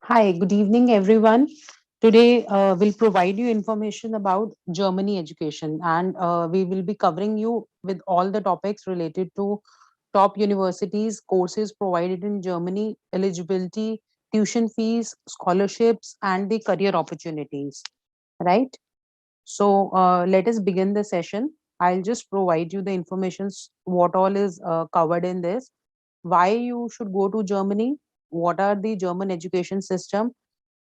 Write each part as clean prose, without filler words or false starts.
Hi, good evening, everyone. Today, we'll provide you information about Germany education, and we will be covering you with all the topics related to top universities, courses provided in Germany, eligibility, tuition fees, scholarships, and the career opportunities. Right? So, let us begin the session. I'll just provide you the information, what all is covered in this, why you should go to Germany, what are the German education system,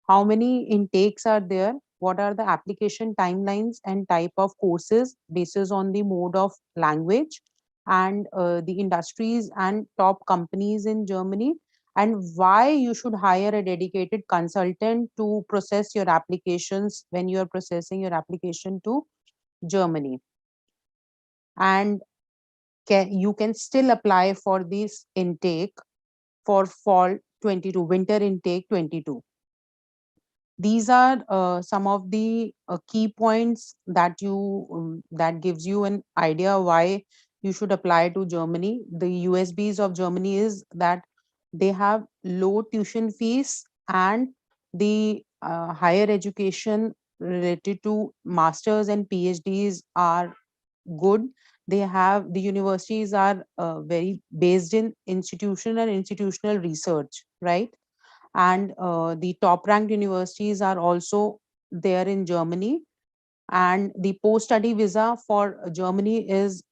how many intakes are there, what are the application timelines and type of courses basis on the mode of language, and the industries and top companies in Germany, and why you should hire a dedicated consultant to process your applications when you are processing your application to Germany. And you can still apply for this intake for fall 22, winter intake 22. These are some of the key points that that gives you an idea why you should apply to Germany. The USBs of Germany is that they have low tuition fees, and the higher education related to masters and PhDs are good. They have the universities are very based in institutional research, right? And the top ranked universities are also there in Germany. And the post study visa for Germany is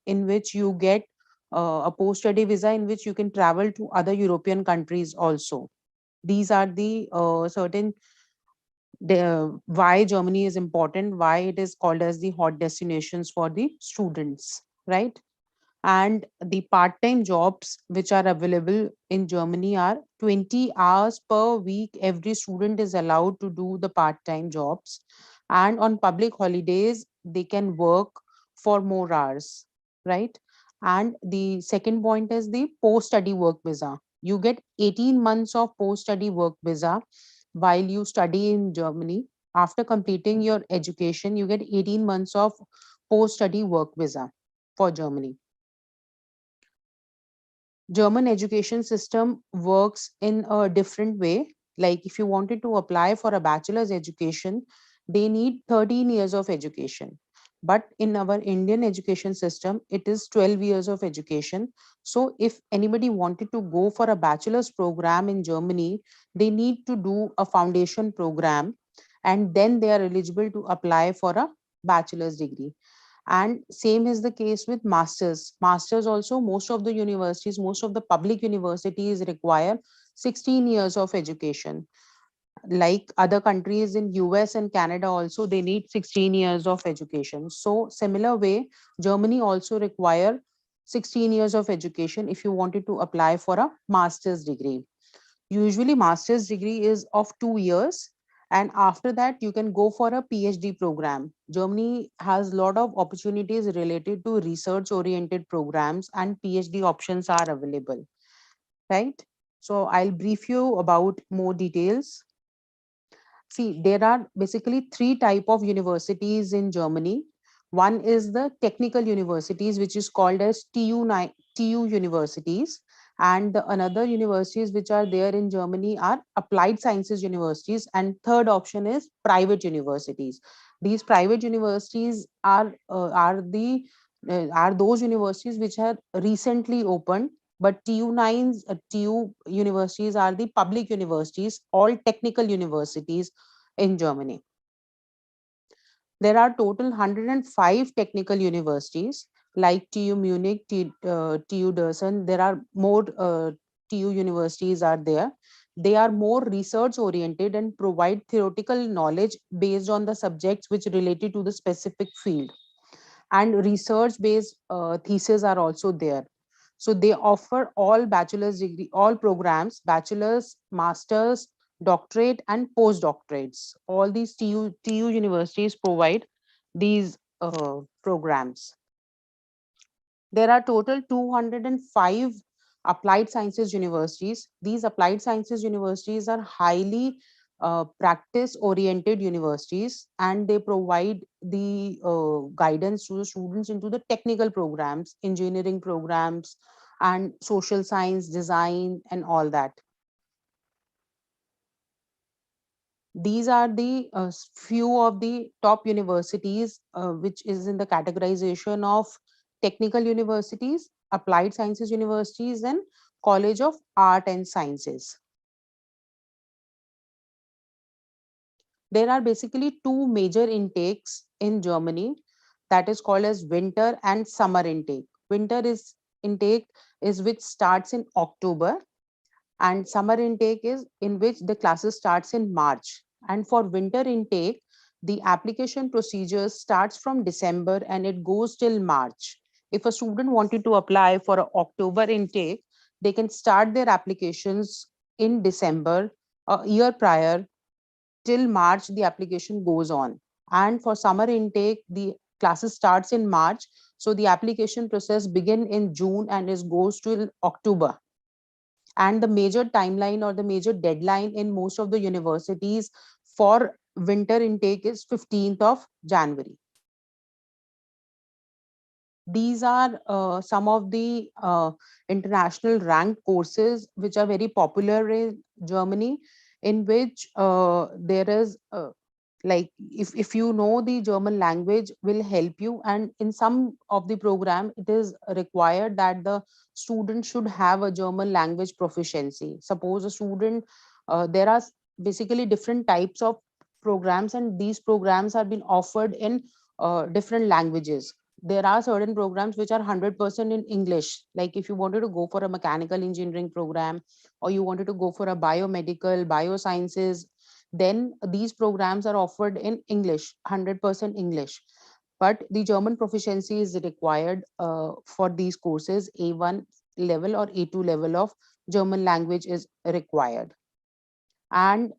in which you get a post study visa in which you can travel to other European countries also. These are the certain why Germany is important, why it is called as the hot destinations for the students, right? And the part-time jobs which are available in Germany are 20 hours per week. Every student is allowed to do the part-time jobs, and on public holidays they can work for more hours, right? And the second point is the post-study work visa. You get 18 months of post-study work visa while you study in Germany. After completing your education, you get 18 months of post-study work visa for Germany. German education system works in a different way. Like if you wanted to apply for a bachelor's education, they need 13 years of education. But in our Indian education system, it is 12 years of education. So if anybody wanted to go for a bachelor's program in Germany, they need to do a foundation program, and then they are eligible to apply for a bachelor's degree. And same is the case with masters also. Most of the universities, most of the public universities require 16 years of education. Like other countries in US and Canada also, they need 16 years of education. So similar way, Germany also require 16 years of education if you wanted to apply for a master's degree. Usually master's degree is of 2 years, and after that you can go for a PhD program. Germany has a lot of opportunities related to research oriented programs, and PhD options are available, right? So I'll brief you about more details. See, there are basically three type of universities in Germany. One is the technical universities, which is called as TU universities, and the another universities which are there in Germany are applied sciences universities, and third option is private universities. These private universities are those universities which have recently opened, but TU universities are the public universities, all technical universities in Germany. There are total 105 technical universities like TU Munich, TU Dresden. There are more TU universities are there. They are more research oriented and provide theoretical knowledge based on the subjects which related to the specific field. And research based theses are also there. So they offer all bachelor's degree, all programs, bachelor's, master's, doctorate and postdoctorates. All these TU universities provide these programs. There are total 205 applied sciences universities. These applied sciences universities are highly practice oriented universities, and they provide the guidance to the students into the technical programs, engineering programs, and social science, design, and all that. These are the few of the top universities which is in the categorization of technical universities, applied sciences universities, and college of art and sciences. There are basically two major intakes in Germany, that is called as winter and summer intake. Winter is intake is which starts in October, and summer intake is in which the classes starts in March. And for winter intake, the application procedure starts from December and it goes till March. If a student wanted to apply for an October intake, they can start their applications in December, a year prior, till March the application goes on. And for summer intake, the classes starts in March, so the application process begin in June and is goes till October. And the major timeline or the major deadline in most of the universities for winter intake is 15th of January. These are some of the international ranked courses which are very popular in Germany, in which there is like if you know the German language will help you, and in some of the program it is required that the student should have a German language proficiency. Suppose a student, there are basically different types of programs, and these programs are being offered in different languages. There are certain programs which are 100% in English. Like if you wanted to go for a mechanical engineering program, or you wanted to go for a biomedical, biosciences, then these programs are offered in English, 100% English. But the German proficiency is required for these courses. A1 level or A2 level of German language is required. And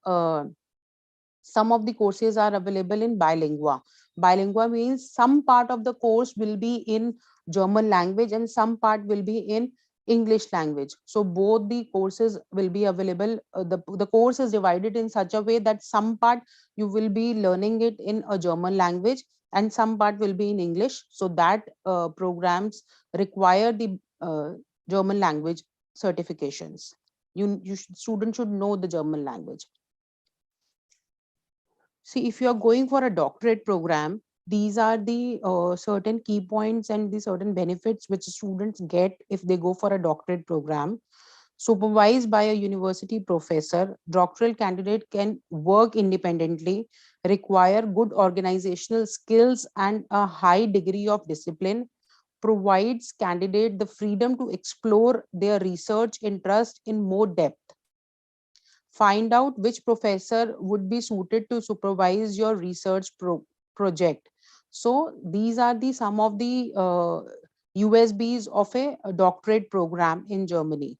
some of the courses are available in bilingua. Bilingua means some part of the course will be in German language and some part will be in English language. So both the courses will be available. The course is divided in such a way that some part you will be learning it in a German language and some part will be in English. So that programs require the German language certifications. Students should know the German language. See, if you are going for a doctorate program, these are the certain key points and the certain benefits which students get if they go for a doctorate program. Supervised by a university professor, doctoral candidate can work independently, require good organizational skills and a high degree of discipline, provides candidate the freedom to explore their research interest in more depth. Find out which professor would be suited to supervise your research project. So these are the some of the USBs of a doctorate program in Germany.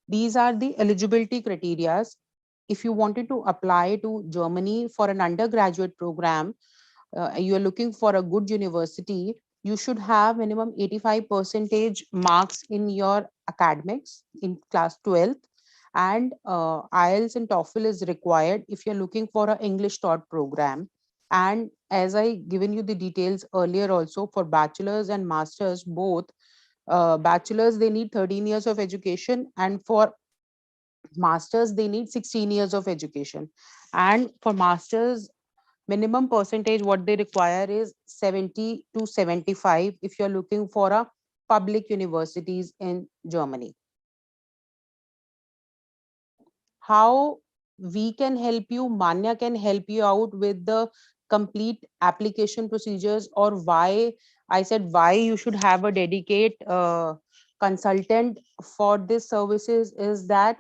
These are the eligibility criteria. If you wanted to apply to Germany for an undergraduate program, you are looking for a good university, you should have minimum 85 percentage marks in your academics in class 12th, and IELTS and TOEFL is required if you're looking for an English taught program. And as I given you the details earlier also, for bachelor's and master's both, bachelor's they need 13 years of education, and for masters they need 16 years of education. And for masters, minimum percentage what they require is 70 to 75 if you're looking for a public universities in Germany. How we can help you, Manya can help you out with the complete application procedures, or why I said why you should have a dedicate consultant for this services, is that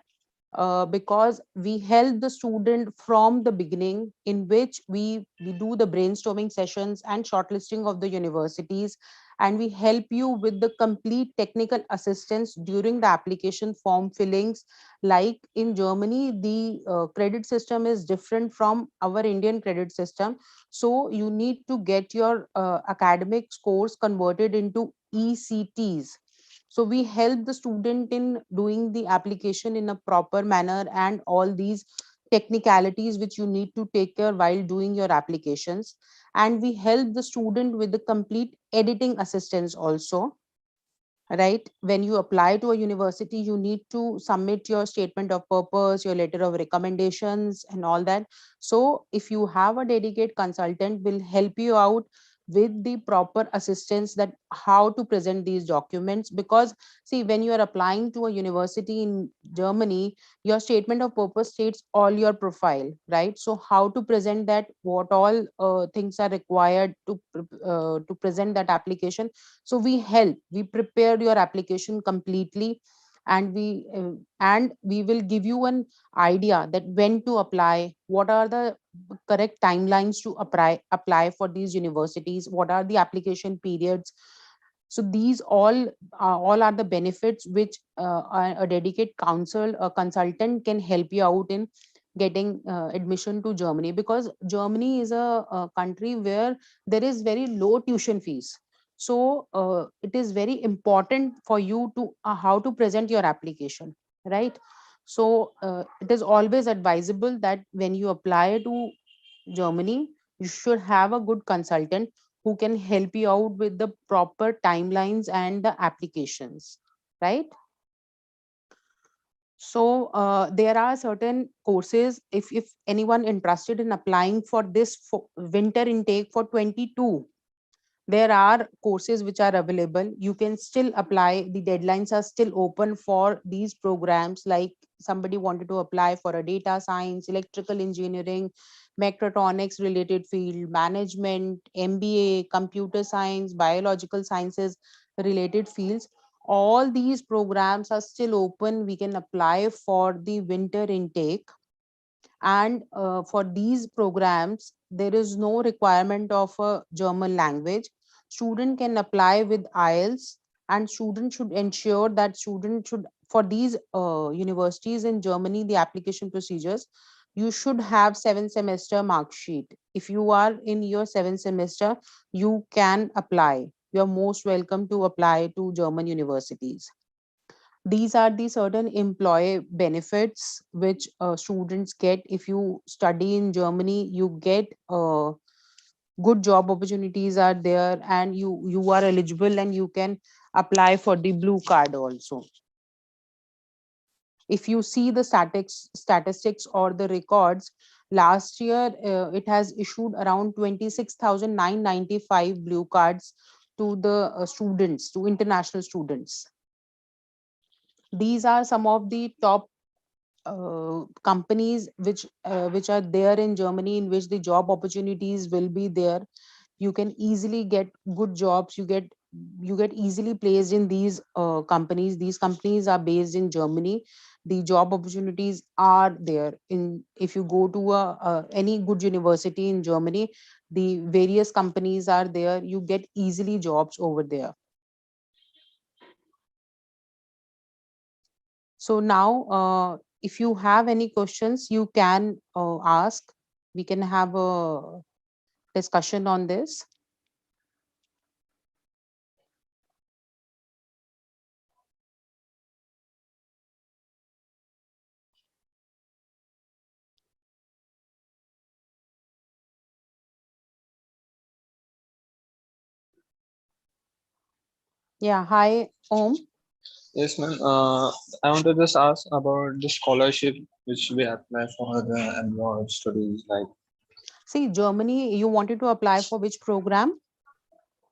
because we help the student from the beginning, in which we do the brainstorming sessions and shortlisting of the universities, and we help you with the complete technical assistance during the application form fillings. Like in Germany, the credit system is different from our Indian credit system. So you need to get your academic scores converted into ECTs. So we help the student in doing the application in a proper manner, and all these technicalities which you need to take care while doing your applications. And we help the student with the complete editing assistance also. right? When you apply to a university, you need to submit your statement of purpose, your letter of recommendations, and all that. So if you have a dedicated consultant, will help you out with the proper assistance that how to present these documents. Because see, when you are applying to a university in Germany, your statement of purpose states all your profile, right? So how to present that, what all things are required to present that application. So we help, we prepare your application completely, and we will give you an idea that when to apply, what are the correct timelines to apply for these universities, what are the application periods. So these all are the benefits which a dedicated counsel a consultant can help you out in getting admission to Germany. Because Germany is a country where there is very low tuition fees. So it is very important for you to how to present your application, right? So it is always advisable that when you apply to Germany, you should have a good consultant who can help you out with the proper timelines and the applications, right? So there are certain courses, if anyone interested in applying for this winter intake for 22, there are courses which are available. You can still apply, the deadlines are still open for these programs. Like somebody wanted to apply for a data science, electrical engineering, mechatronics related field, management, MBA, computer science, biological sciences related fields, all these programs are still open. We can apply for the winter intake. And for these programs, there is no requirement of a German language. Student can apply with IELTS, and student should ensure that student should, for these universities in Germany, the application procedures, you should have 7 semester mark sheet. If you are in your 7 semester, you can apply. You are most welcome to apply to German universities. These are the certain employee benefits which students get. If you study in Germany, you get good job opportunities are there, and you are eligible and you can apply for the blue card also. If you see the statistics or the records, last year it has issued around 26,995 blue cards to the students, to international students. These are some of the top companies which are there in Germany, in which the job opportunities will be there. You can easily get good jobs. You get easily placed in these companies. These companies are based in Germany. The job opportunities are there. In if you go to any good university in Germany, the various companies are there. You get easily jobs over there. So now, if you have any questions, you can ask. We can have a discussion on this. Yeah, hi, Om. Yes, ma'am. I want to just ask about the scholarship which we apply for the abroad studies. Like, See, Germany, you wanted to apply for which program?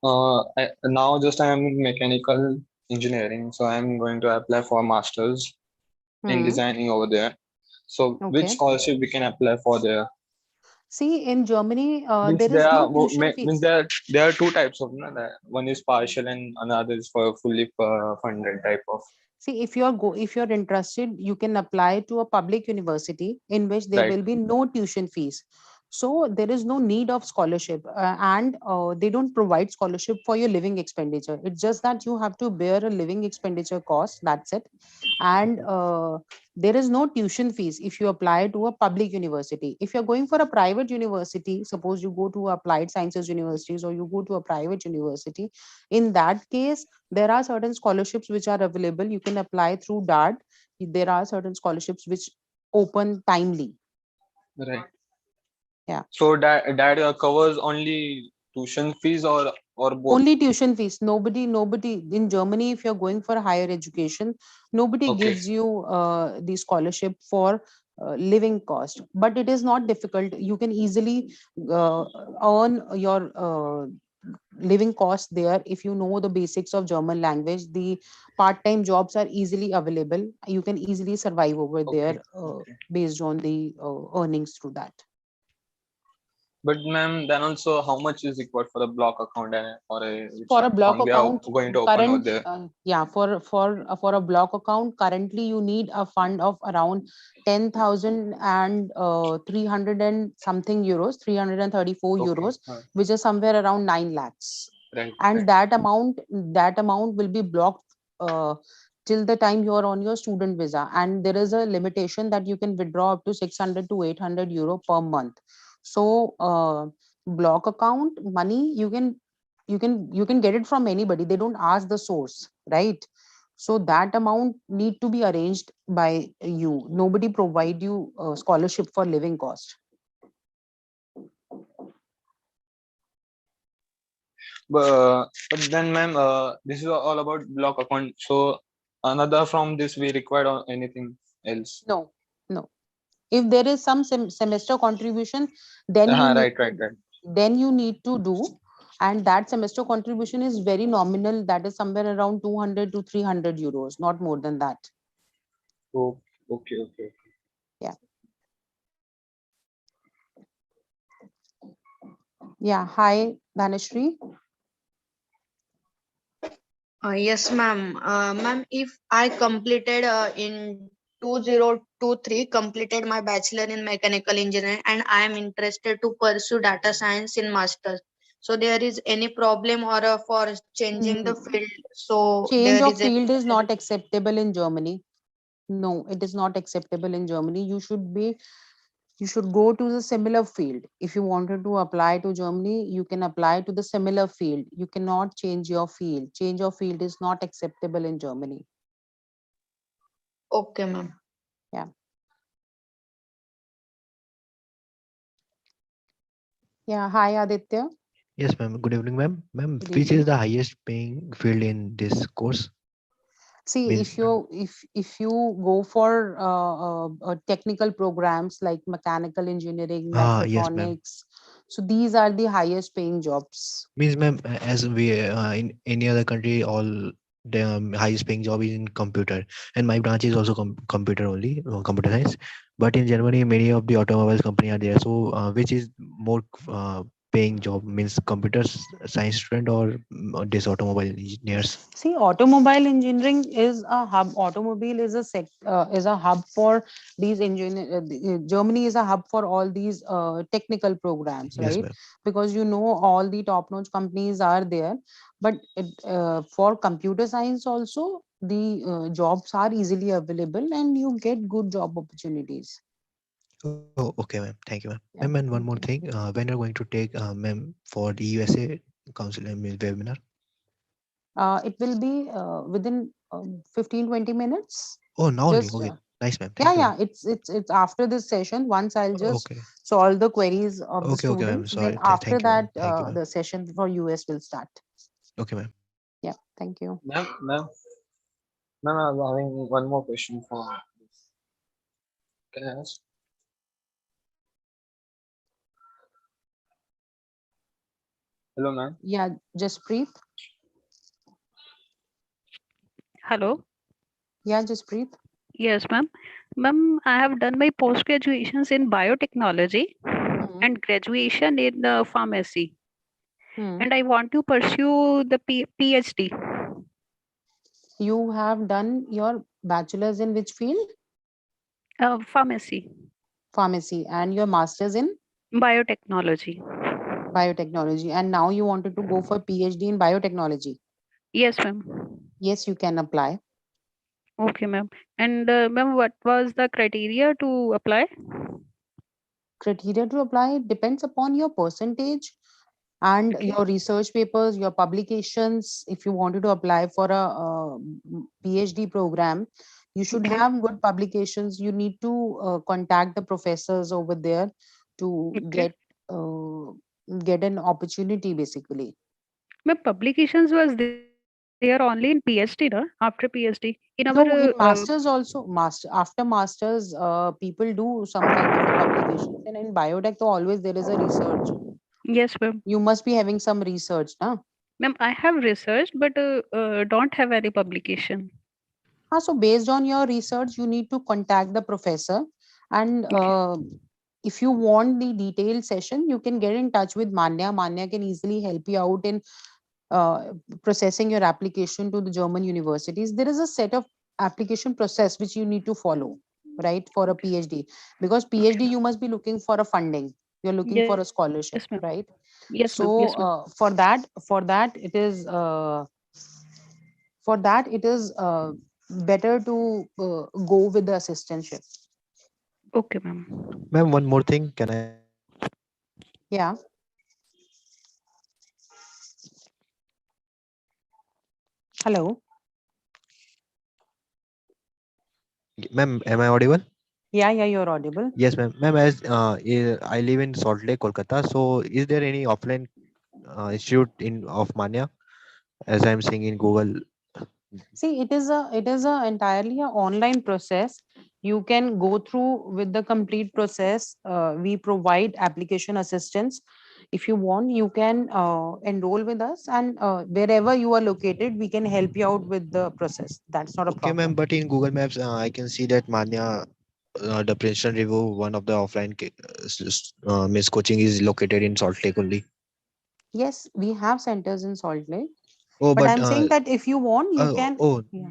now just I am in mechanical engineering, so I'm going to apply for masters in Hmm. designing over there. So, which Okay. scholarship we can apply for there? See, in Germany, Means there is there no are tuition means fees. there are two types of, no, that one is partial and another is for fully funded type of. See, if you're interested, you can apply to a public university in which there Right. will be no tuition fees. So there is no need of scholarship, and they don't provide scholarship for your living expenditure. It's just that you have to bear a living expenditure cost. That's it. And there is no tuition fees if you apply to a public university. If you're going for a private university, suppose you go to applied sciences universities or you go to a private university, in that case there are certain scholarships which are available. You can apply through DART. There are certain scholarships which open timely. Right. Yeah. So that covers only tuition fees or or both? Only tuition fees. Nobody in Germany, if you're going for higher education, nobody Okay. gives you the scholarship for living cost. But it is not difficult. You can easily uh, earn your living cost there if you know the basics of German language. The part-time jobs are easily available. You can easily survive over there Okay. Okay. based on the earnings through that. But ma'am, then also how much is required for the block account or a which For a block account we are account, going to open over current there? yeah, for a block account, currently you need a fund of around 10,000 and 300 and something euros, 334 Okay. euros, which is somewhere around 9 lakhs. Right. And Right. that amount will be blocked till the time you are on your student visa, and there is a limitation that you can withdraw up to 600 to 800 euro per month. So block account money, you can get it from anybody. They don't ask the source, right? So that amount need to be arranged by you. Nobody provide you a scholarship for living cost. But then, ma'am, this is all about block account. So another from this we required or anything else? No, no. If there is some semester contribution, then you need Right. Right. to Right. then you need to do. And that semester contribution is very nominal. That is somewhere around 200 to 300 euros, not more than that. Oh, okay. Okay. Yeah. Yeah, hi Dhanashri. Yes, ma'am. Ma'am, if I completed in 2023, completed my bachelor in mechanical engineering, and I am interested to pursue data science in masters. So there is any problem or for changing the Mm, field? So change there of is a field is not acceptable in Germany. No, it is not acceptable in Germany. You should go to the similar field. If you wanted to apply to Germany, you can apply to the similar field. You cannot change your field. Change of field is not acceptable in Germany. okay, ma'am. Yeah. Yeah. Hi Aditya. Yes, ma'am. Good evening, ma'am. Ma'am, Good which is evening. the highest paying field in this course? See, Means, if you go for technical programs like mechanical engineering, yes, ma'am. mechatronics, so these are the highest paying jobs. Means, ma'am, as we in any other country, all the highest paying job is in computer, and my branch is also computer only, computer science. But in Germany, many of the automobiles company are there. So, which is more paying job? Means computer science student or this automobile engineers? See, automobile engineering is a hub. Automobile is a hub for these engineer. Germany is a hub for all these technical programs, Yes, right? ma'am. Because all the top-notch companies are there. But for computer science also, the jobs are easily available, and you get good job opportunities. Oh, okay, ma'am. Thank you, ma'am. Ma'am, Yeah, and one more thank you. thing. When you're going to take, ma'am, for the USA Council webinar? It will be within 15-20 minutes. Oh, now only. Just Okay. Nice, ma'am. Thank yeah, you, ma'am. yeah, it's after this session. Once I'll just Okay. solve the queries of the Okay, ma'am. students, then Sorry. after Thank you, that ma'am. Thank you, ma'am. the session for US will start. Okay, ma'am. Yeah, thank you. Ma'am, I was having one more question for this. Can I ask? Hello, ma'am. Yeah, just breathe. Hello. Yeah, just breathe. Yes, ma'am. Ma'am, I have done my post graduations in biotechnology Hmm. and graduation in pharmacy, Hmm. and I want to pursue the PhD. You have done your bachelor's in which field? Pharmacy, Pharmacy, and your master's in biotechnology. biotechnology, and now you wanted to go for PhD in biotechnology. Yes, ma'am. Yes, you can apply. Okay, ma'am. And ma'am, what was the criteria to apply? Criteria to apply depends upon your percentage and Okay. your research papers, your publications. If you wanted to apply for a PhD program, you should Okay. have good publications. You need to contact the professors over there to Okay. get an opportunity basically. My publications was there only in PhD, no? After PhD. In our No, in masters also, after masters, people do some kind of a publication. And in biotech, so always there is a research. yes, ma'am. You must be having some research, na? Ma'am, I have researched, but don't have any publication. So based on your research, you need to contact the professor, and Okay. if you want the detailed session, you can get in touch with Manya. Manya can easily help you out in uh, processing your application to the German universities. There is a set of application process which you need to follow, right, for a PhD. Because PhD, you must be looking for a funding. You're looking for a Yes, ma'am. scholarship, right? Yes, ma'am. Yes, ma'am. So for that it is better to go with the assistantship. Okay, ma'am. Ma'am, one more thing. Can I? Yeah. Hello. Ma'am, am I audible? Yeah, you're audible. Yes, ma'am. Ma'am, as I live in Salt Lake, Kolkata. So, is there any offline institute in of Manya, as I'm seeing in Google? See, it is a entirely a online process. You can go through with the complete process. We provide application assistance. If you want, you can enroll with us, and wherever you are located, we can help you out with the process. That's not a Okay, ma'am. problem. But in Google Maps, I can see that Manya, the Princeton Review, one of the offline Miss coaching is located in Salt Lake only. Yes, we have centers in Salt Lake, Oh, but but I'm saying that if you want, you oh, can. oh, Yeah.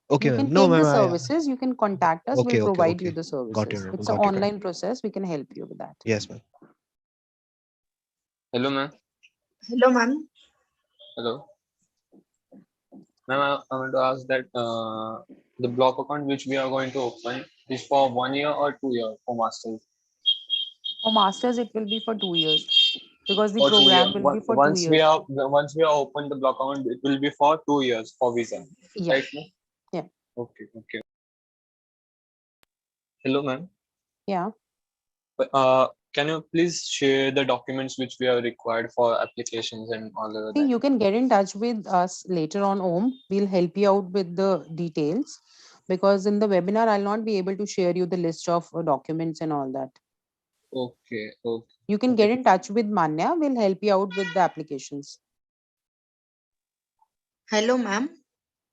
okay, You ma'am. can No, take ma'am. the services, you can contact us, we'll provide you Okay. the Got services. it, It's an got it, ma'am. online process, we can help you with that. Yes, ma'am. Hello, ma'am. Hello, ma'am. Hello, ma'am. I want to ask that the block account which we are going to open is for 1 year or 2 year for masters. For masters, it will be for 2 years because the For 2 year. program will be for two Once we years. are open the block account, it will be for 2 years for visa, Yeah, right, ma'am? yeah, Okay, okay. Hello, ma'am. yeah. Can you please share the documents which we are required for applications and all of See, that? you can get in touch with us later on, Om. We'll help you out with the details because in the webinar, I'll not be able to share you the list of documents and all that. Okay, okay, You can okay. get in touch with Manya. We'll help you out with the applications. Hello, ma'am.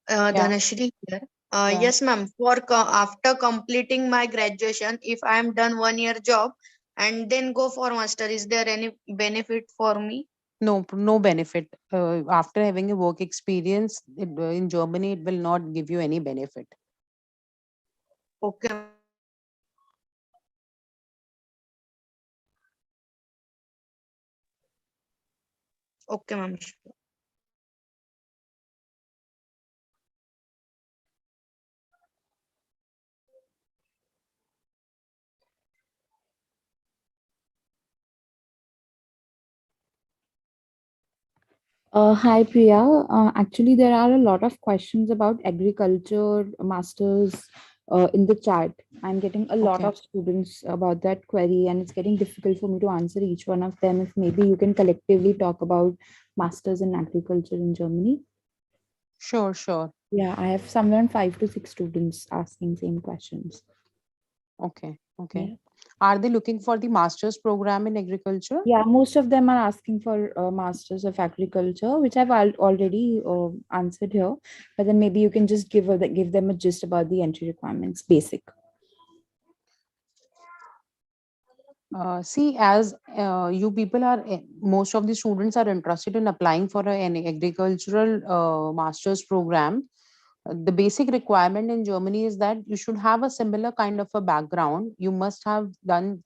Yeah, Dhanashri here. yeah. Yes, ma'am. After completing my graduation, if I am done 1 year job and then go for master, is there any benefit for me? No, no benefit. After having a work experience in Germany, it will not give you any benefit. Okay, ma'am. Okay, ma'am. Hi Priya. Actually, there are a lot of questions about agriculture masters in the chat. I'm getting a lot Okay. of students about that query, and it's getting difficult for me to answer each one of them. If maybe you can collectively talk about masters in agriculture in Germany. Sure, sure. Yeah, I have somewhere 5 to 6 students asking same questions. Okay, okay. Yeah. Are they looking for the master's program in agriculture? Yeah, most of them are asking for masters of agriculture, which I've already answered here. But then maybe you can just give them a gist about the entry requirements, basic. See, as you people are, most of the students are interested in applying for an agricultural master's program. The basic requirement in Germany is that you should have a similar kind of a background. You must have done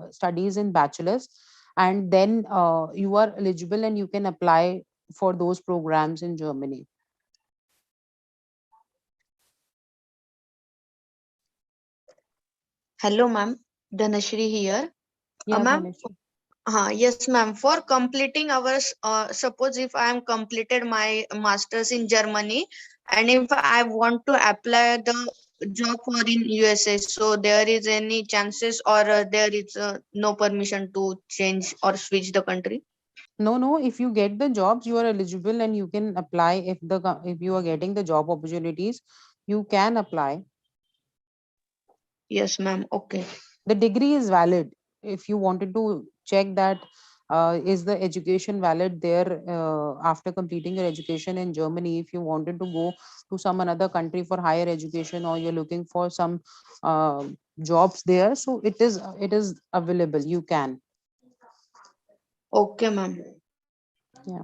studies in bachelor's, and then you are eligible and you can apply for those programs in Germany. Hello, ma'am. Dhanashri here. Yeah, Ma'am. Dhanush. Yes, ma'am. For completing our, suppose if I am completed my masters in Germany, and if I want to apply the job for in USA, so there is any chances or there is no permission to change or switch the country? No. If you get the jobs, you are eligible and you can apply. If you are getting the job opportunities, you can apply. Yes, ma'am. Okay. The degree is valid. If you wanted to check that, is the education valid there after completing your education in Germany? If you wanted to go to some another country for higher education, or you're looking for some uh, jobs there, so it is available. You can. Okay, ma'am. Yeah.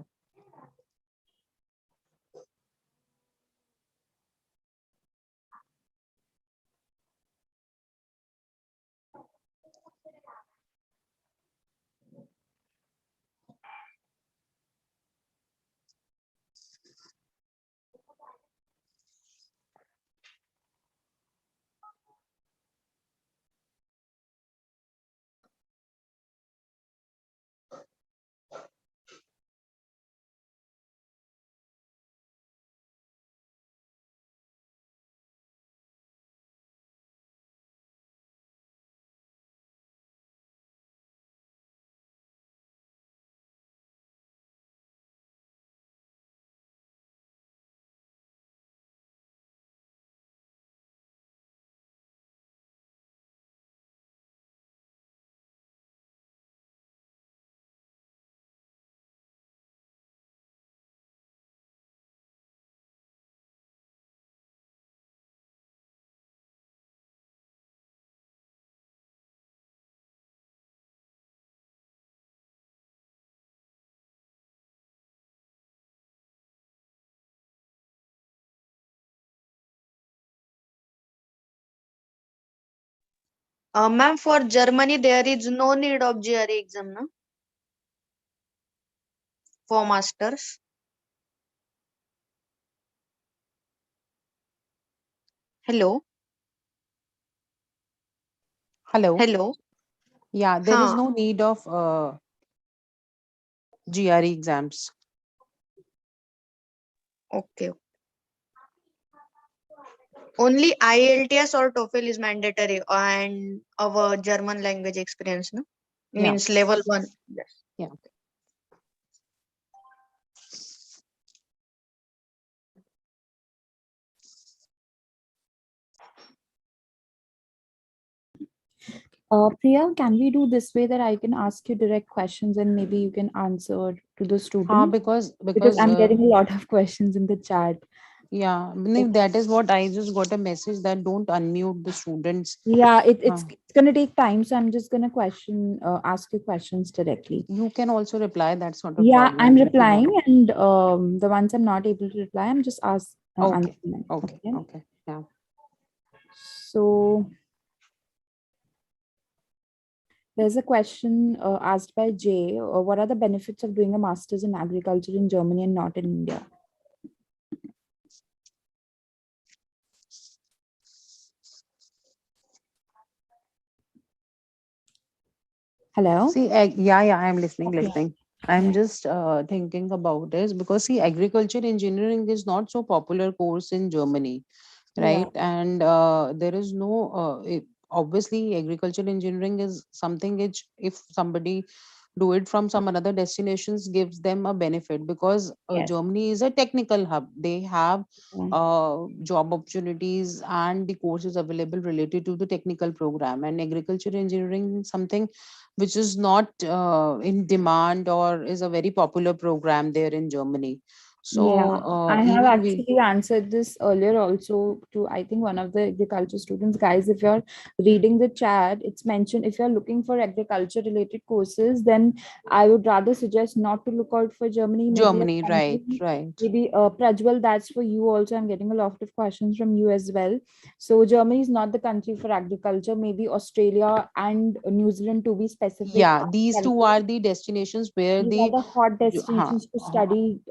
Ma'am, for Germany, there is no need of GRE exam, no? For masters. Hello. Hello. Hello. Yeah, there is Huh. no need of GRE exams. Okay. Only IELTS or TOEFL is mandatory, and our German language experience, no? Yeah. Means level 1. Yes. Yeah. Priya, can we do this way that I can ask you direct questions and maybe you can answer to the student? Because Because because I'm getting a lot of questions in the chat. yeah, So, that is what I just got a message that don't unmute the students. yeah, Uh, it's gonna take time, so I'm just gonna ask you questions directly. you can also reply. That's not a Yeah, I'm problem if you want. replying, and the ones I'm not able to reply, I'm just Okay. answering them. Okay. Okay. Okay. Yeah. So there's a question asked by Jay. What are the benefits of doing a master's in agriculture in Germany and not in India? Hello. See, yeah, I'm listening, Okay. listening. I'm Yeah. just thinking about this because see, agriculture engineering is not so popular course in Germany, Yeah. right? And there is no obviously agriculture engineering is something which if somebody do it from some another destinations gives them a benefit because Yes. Germany is a technical hub. They have Yeah. job opportunities and the courses available related to the technical program, and agriculture engineering is something which is not in demand or is a very popular program there in Germany. So Yeah, I have even we actually answered this earlier also to, I think, one of the agriculture students. Guys, if you're reading the chat, it's mentioned if you're looking for agriculture related courses, then I would rather suggest not to look out for Germany, maybe a Germany, right, country, right. maybe Prajwal, that's for you also. I'm getting a lot of questions from you as well. So Germany is not the country for agriculture, maybe Australia and New Zealand to be specific. Yeah, these two are the destinations where These are the the hot huh, destinations to study.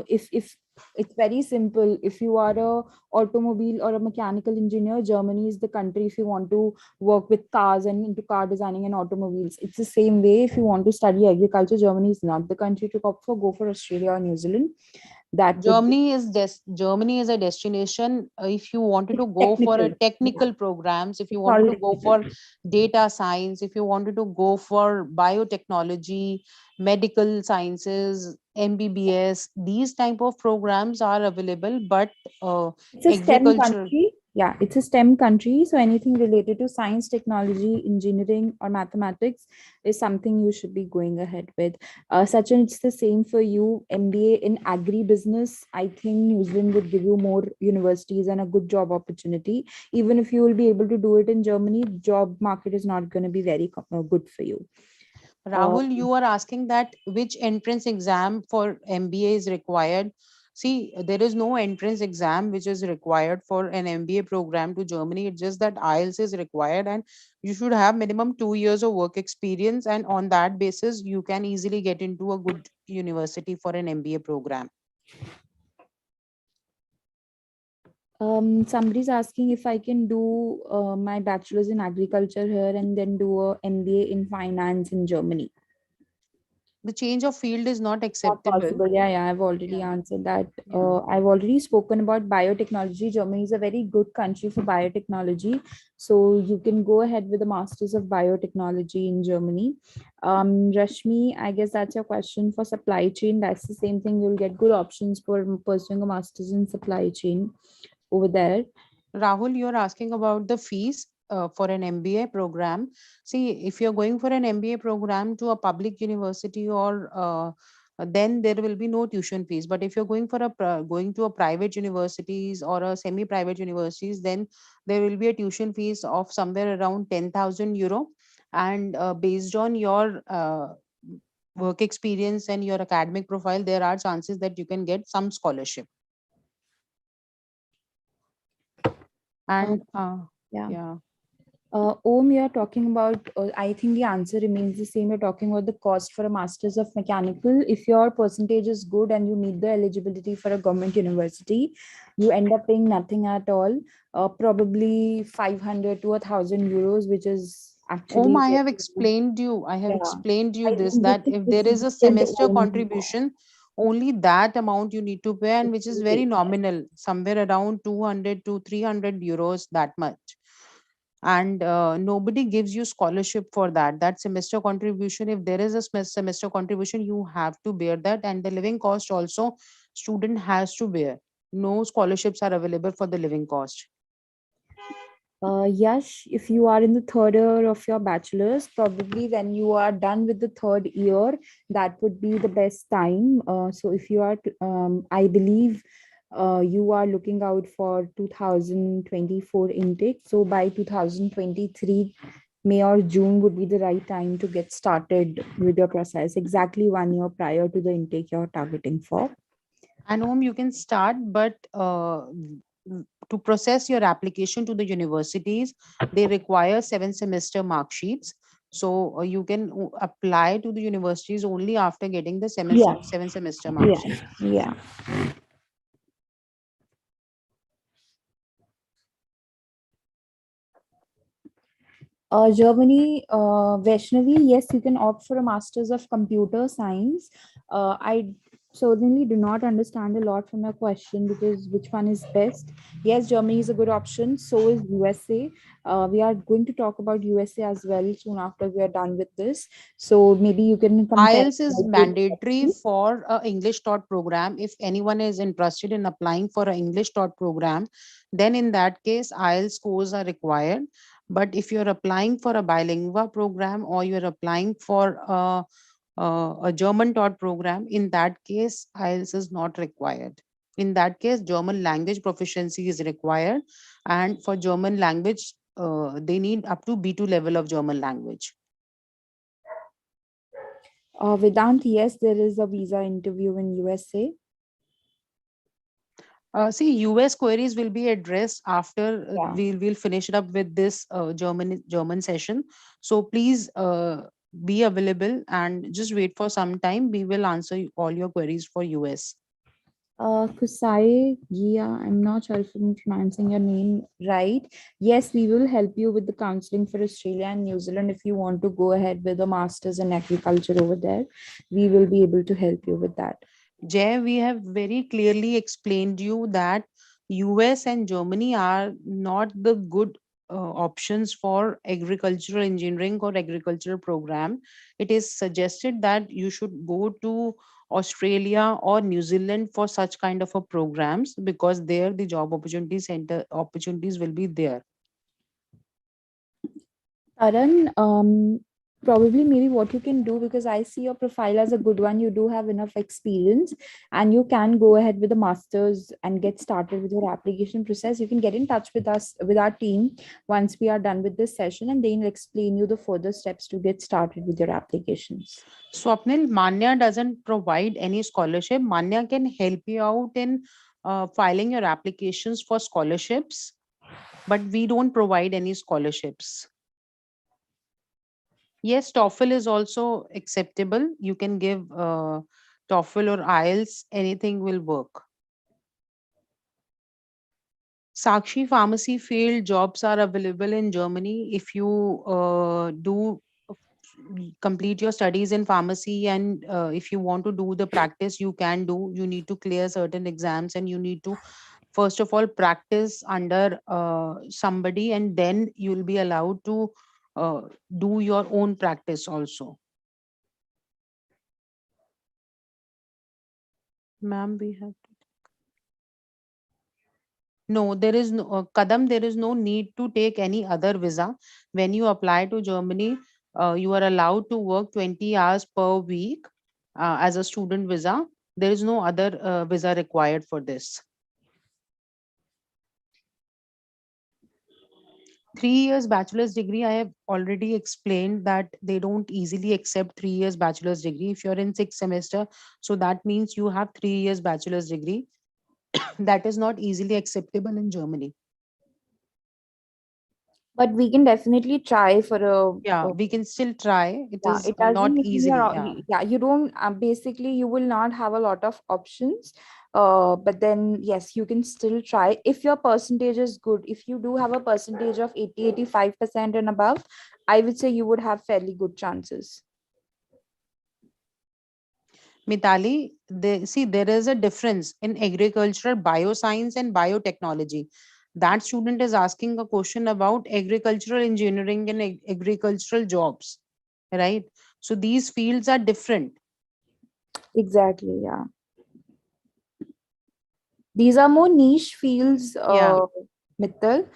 If it's very simple, if you are a automobile or a mechanical engineer, Germany is the country. If you want to work with cars and into car designing and automobiles, it's the same way. If you want to study agriculture, Germany is not the country to opt for. Go for Australia or New Zealand. That would be Germany is a destination. If you wanted to go for a technical. Yeah, technical programs, if you it's wanted all to go technical. for data science, if you wanted to go for biotechnology, medical sciences, MBBS, these type of programs are available. But It's a STEM agriculture, country. Yeah, it's a STEM country. So anything related to science, technology, engineering, or mathematics is something you should be going ahead with. Sachin, it's the same for you. MBA in agribusiness. I think New Zealand would give you more universities and a good job opportunity. Even if you will be able to do it in Germany, job market is not going to be very good for you. Rahul, you are asking that which entrance exam for MBA is required. See, there is no entrance exam which is required for an MBA program to Germany. It's just that IELTS is required, and you should have minimum 2 years of work experience. And on that basis, you can easily get into a good university for an MBA program. Somebody's asking if I can do my bachelor's in agriculture here and then do a MBA in finance in Germany. The change of field is not Not acceptable. possible. Yeah, I've already answered that. I've already spoken about biotechnology. Germany is a very good country for biotechnology. So you can go ahead with a master's of biotechnology in Germany. Rashmi, I guess that's your question for supply chain. That's the same thing. You'll get good options for pursuing a master's in supply chain over there. Rahul, you're asking about the fees for an MBA program. See, if you're going for an MBA program to a public university, or then there will be no tuition fees. But if you're going for going to a private universities or a semi-private universities, then there will be a tuition fees of somewhere around 10,000 euro. And based on your work experience and your academic profile, there are chances that you can get some scholarship. And Yeah. yeah. Om, you're talking about, I think the answer remains the same. You're talking about the cost for a master's of mechanical. If your percentage is good and you meet the eligibility for a government university, you end up paying nothing at all, probably 500 to 1,000 euros, which is actually I have very low. explained you. I have Yeah. explained you I this, think this that is if the there is a student semester only. contribution, only that amount you need to pay, and which is very nominal, somewhere around 200 to 300 euros, that much. And nobody gives you scholarship for that. That semester contribution, if there is a semester contribution, you have to bear that, and the living cost also student has to bear. No scholarships are available for the living cost. Yes, if you are in the third year of your bachelor's, probably when you are done with the third year, that would be the best time. So if you are, I believe you are looking out for 2024 intake. So by 2023, May or June would be the right time to get started with your process, exactly 1 year prior to the intake you're targeting for. And you can start, but to process your application to the universities, they require 7 semester mark sheets. So you can apply to the universities only after getting the Yeah, 7 semester mark yeah, sheet. yeah. Germany, Vaishnavi, yes, you can opt for a master's of computer science. I certainly do not understand a lot from your question because which one is best? Yes, Germany is a good option. So is USA. We are going to talk about USA as well soon after we are done with this. So maybe you can compare. IELTS is mandatory for a English taught program. If anyone is interested in applying for an English taught program, then in that case, IELTS scores are required. But if you're applying for a bilingual program, or you're applying for a German taught program, in that case, IELTS is not required. In that case, German language proficiency is required. And for German language, they need up to B2 level of German language. Vedant, yes, there is a visa interview in USA. See, US queries will be addressed after Yeah. we'll finish it up with this German session. So please be available and just wait for some time. We will answer all your queries for US. Kusai Gia, I'm not sure if I'm pronouncing your name right. Yes, we will help you with the counseling for Australia and New Zealand. If you want to go ahead with a master's in agriculture over there, we will be able to help you with that. Jay, we have very clearly explained you that US and Germany are not the good options for agricultural engineering or agricultural program. It is suggested that you should go to Australia or New Zealand for such kind of a programs, because there the job opportunities will be there. Karan, probably maybe what you can do, because I see your profile as a good one, you do have enough experience and you can go ahead with the masters and get started with your application process. You can get in touch with us, with our team, once we are done with this session, and they'll explain you the further steps to get started with your applications. Swapnil, Manya doesn't provide any scholarship. Manya can help you out in filing your applications for scholarships, but we don't provide any scholarships. Yes, TOEFL is also acceptable. You can give TOEFL or IELTS, anything will work. Sakshi, pharmacy field jobs are available in Germany. If you do complete your studies in pharmacy, and if you want to do the practice, you can do. You need to clear certain exams, and you need to first of all practice under somebody, and then you'll be allowed to uh, do your own practice also. Ma'am, we have no, there is no, Kadam, there is no need to take any other visa. When you apply to Germany, you are allowed to work 20 hours per week as a student visa. There is no other visa required for this. 3 years bachelor's degree, I have already explained that they don't easily accept 3 years bachelor's degree. If you're in sixth semester, so that means you have 3 years bachelor's degree. That is not easily acceptable in Germany. But we can definitely try for Yeah, a we can still try. It yeah, is it doesn't not mean easily. Yeah. yeah, you don't basically you will not have a lot of options. But then yes, you can still try if your percentage is good. If you do have a percentage of 80-85% and above, I would say you would have fairly good chances. Mitali, see, there is a difference in agricultural bioscience and biotechnology. That student is asking a question about agricultural engineering and agricultural jobs, right? So these fields are different. Exactly, yeah. These are more niche fields, Yeah. Mittal.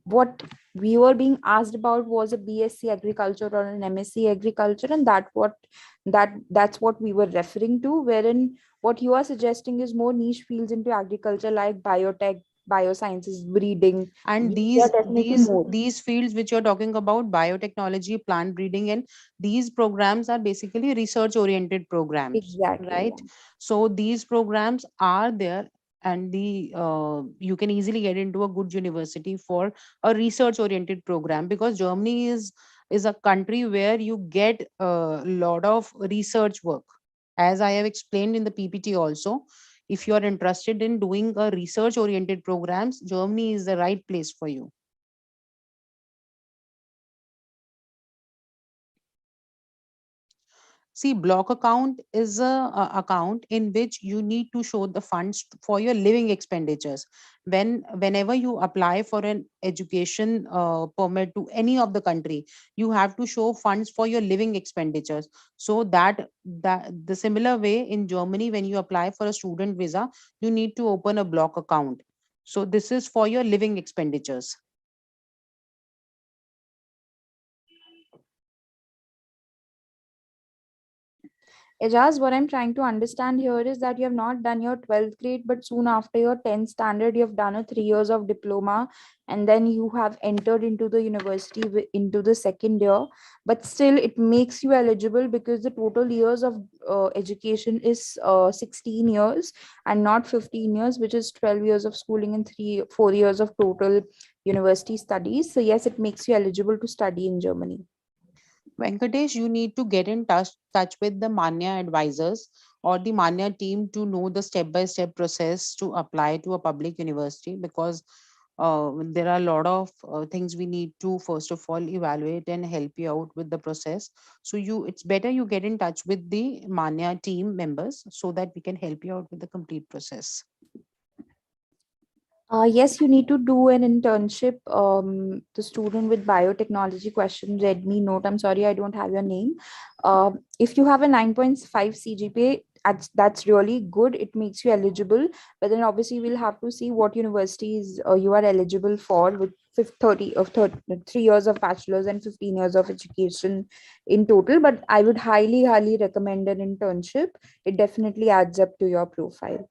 What we were being asked about was a BSc agriculture or an MSc agriculture, and that's what we were referring to. Wherein what you are suggesting is more niche fields into agriculture, like biotech, biosciences, breeding. And They are these definitely these more. these fields which you're talking about, biotechnology, plant breeding, and these programs are basically research oriented programs, Exactly, right? yeah. So these programs are there, and the you can easily get into a good university for a research oriented program, because Germany is a country where you get a lot of research work, as I have explained in the PPT also. If you are interested in doing a research oriented programs, Germany is the right place for you. See, block account is a account in which you need to show the funds for your living expenditures. Whenever you apply for an education permit to any of the country, you have to show funds for your living expenditures. So that the similar way in Germany, when you apply for a student visa, you need to open a block account. So this is for your living expenditures. Ejaz, what I'm trying to understand here is that you have not done your 12th grade, but soon after your 10th standard, you have done a 3 years of diploma, and then you have entered into the university into the second year. But still, it makes you eligible because the total years of education is 16 years and not 15 years, which is 12 years of schooling and 4 years of total university studies. So, yes, it makes you eligible to study in Germany. Venkatesh, you need to get in touch with the Manya advisors or the Manya team to know the step by step process to apply to a public university, because There are a lot of things we need to first of all evaluate and help you out with the process. So it's better you get in touch with the Manya team members so that we can help you out with the complete process. Yes, you need to do an internship. The student with biotechnology question read me note. I'm sorry, I don't have your name. If you have a 9.5 CGPA, that's really good. It makes you eligible. But then obviously we'll have to see what universities you are eligible for with 3 years of bachelor's and 15 years of education in total. But I would highly, highly recommend an internship. It definitely adds up to your profile.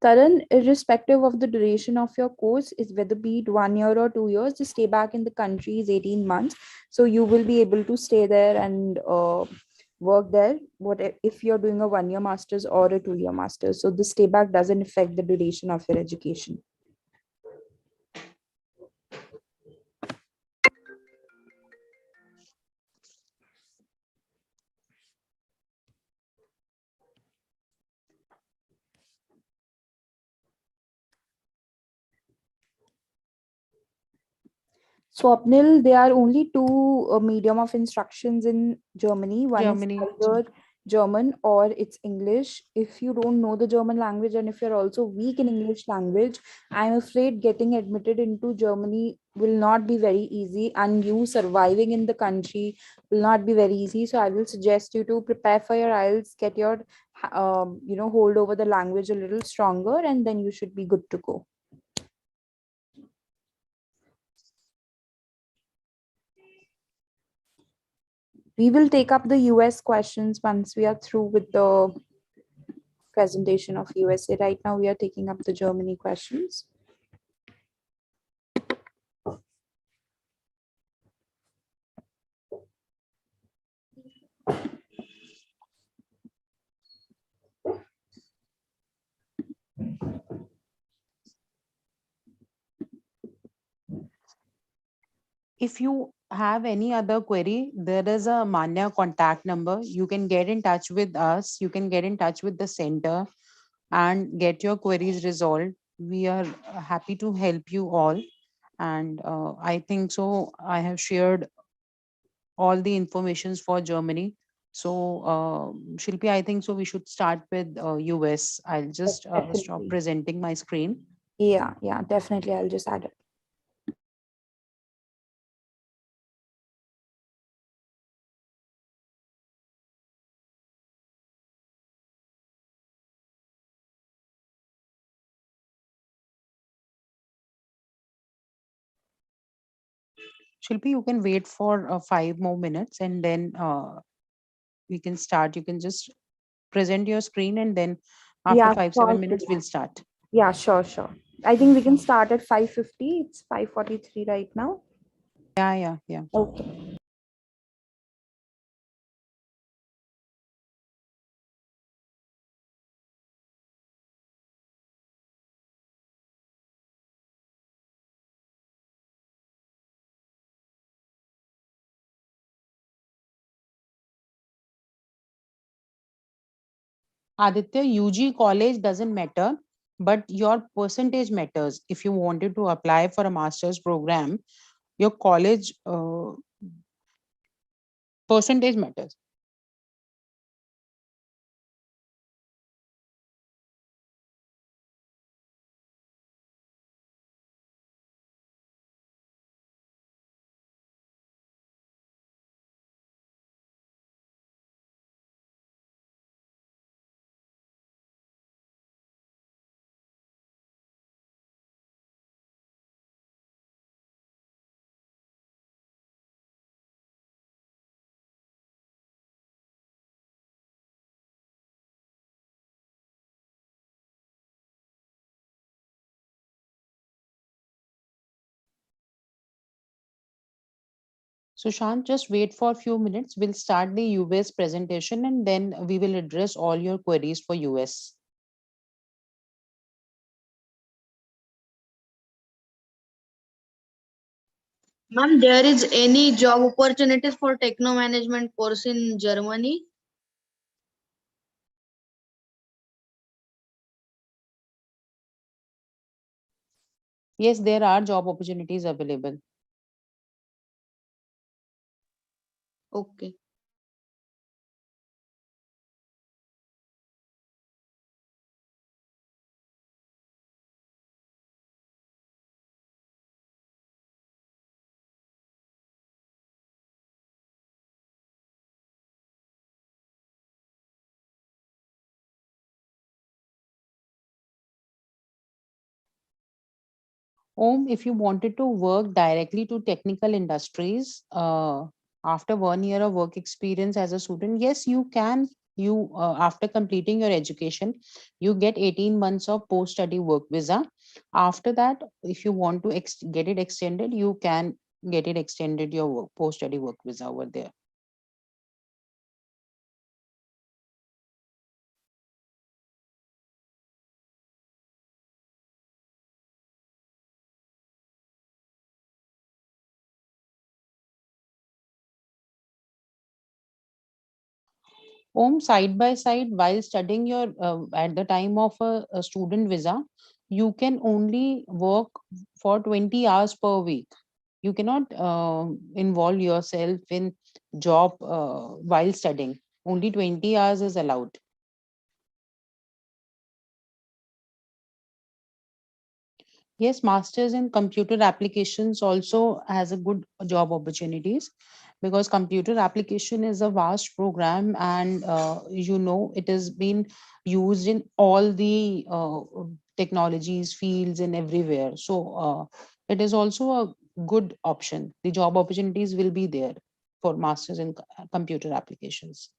Taran, irrespective of the duration of your course, is whether be it 1 year or 2 years, just stay back in the country is 18 months. So you will be able to stay there and work there. What if you're doing a 1 year master's or a 2 year master's? So the stay back doesn't affect the duration of your education. Swapnil, there are only two medium of instructions in Germany. One is Germany. either German or it's English. If you don't know the German language and if you're also weak in English language, I'm afraid getting admitted into Germany will not be very easy, and you surviving in the country will not be very easy. So I will suggest you to prepare for your IELTS, get your hold over the language a little stronger, and then you should be good to go. We will take up the US questions once we are through with the presentation of USA. Right now, we are taking up the Germany questions. If you have any other query, there is a Manya contact number. You can get in touch with us. You can get in touch with the center and get your queries resolved. We are happy to help you all. And I think so. I have shared all the informations for Germany. So, Shilpi, I think so. We should start with US. I'll just stop Definitely. presenting my screen. Yeah, definitely. I'll just add it. Shilpi, you can wait for 5 more minutes and then we can start. You can just present your screen and then after Yeah, 5 7 minutes we'll start. Yeah, sure. I think we can start at 5:50. It's 5:43 right now. Yeah. Okay. Aditya, UG college doesn't matter, but your percentage matters. If you wanted to apply for a master's program, your college percentage matters. So Shant, just wait for a few minutes. We'll start the US presentation and then we will address all your queries for US. Ma'am, there is any job opportunities for techno management course in Germany? Yes, there are job opportunities available. Okay. If you wanted to work directly to technical industries after 1 year of work experience as a student, yes, you can. You after completing your education, you get 18 months of post-study work visa. After that, if you want to get it extended, you can get it extended your post-study work visa over there. Side by side while studying your at the time of a student visa, you can only work for 20 hours per week. You cannot involve yourself in job while studying. Only 20 hours is allowed. Yes, masters in computer applications also has a good job opportunities, because computer application is a vast program, and it has been used in all the technologies fields and everywhere. So it is also a good option. The job opportunities will be there for masters in computer applications.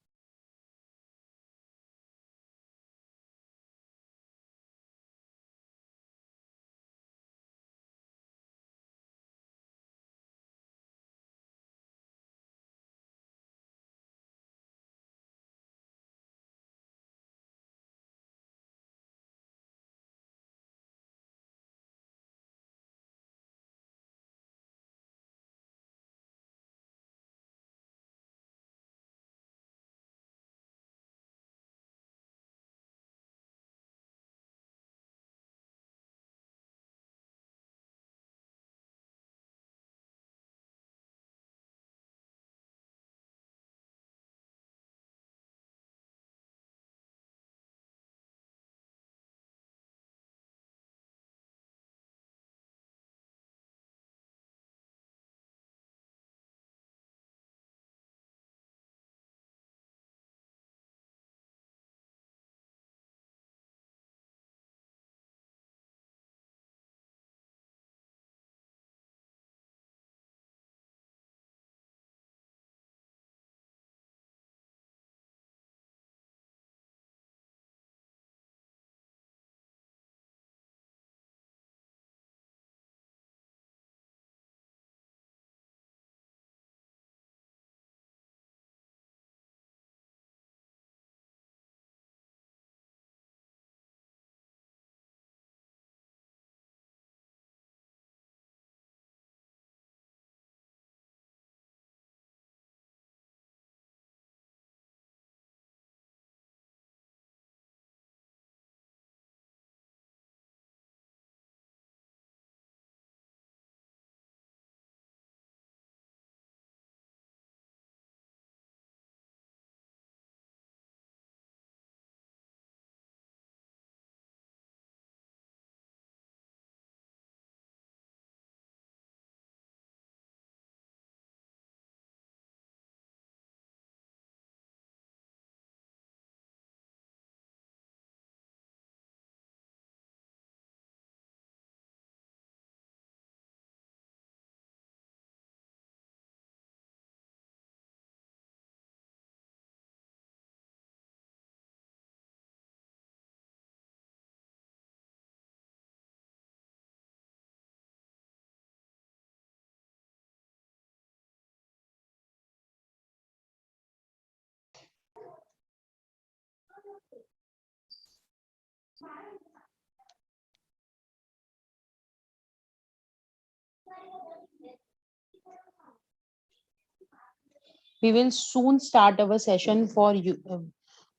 We will soon start our session for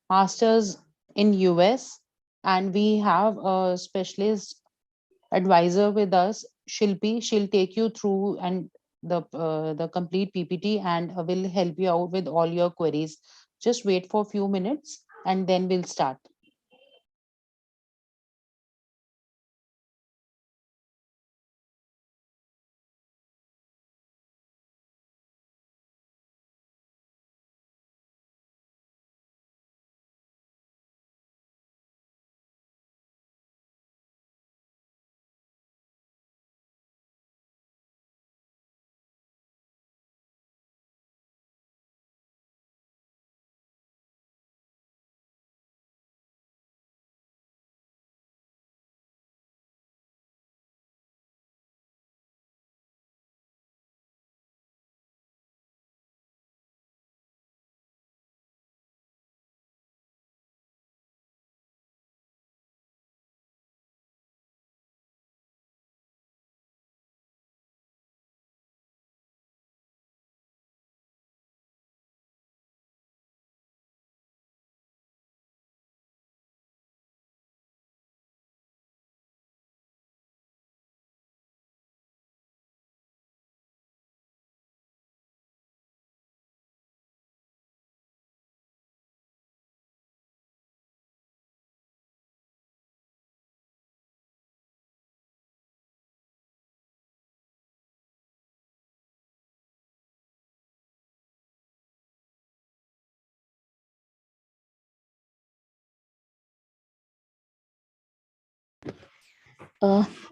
masters in US, and we have a specialist advisor with us, Shilpi. She'll take you through and the complete PPT and will help you out with all your queries. Just wait for a few minutes and then we'll start.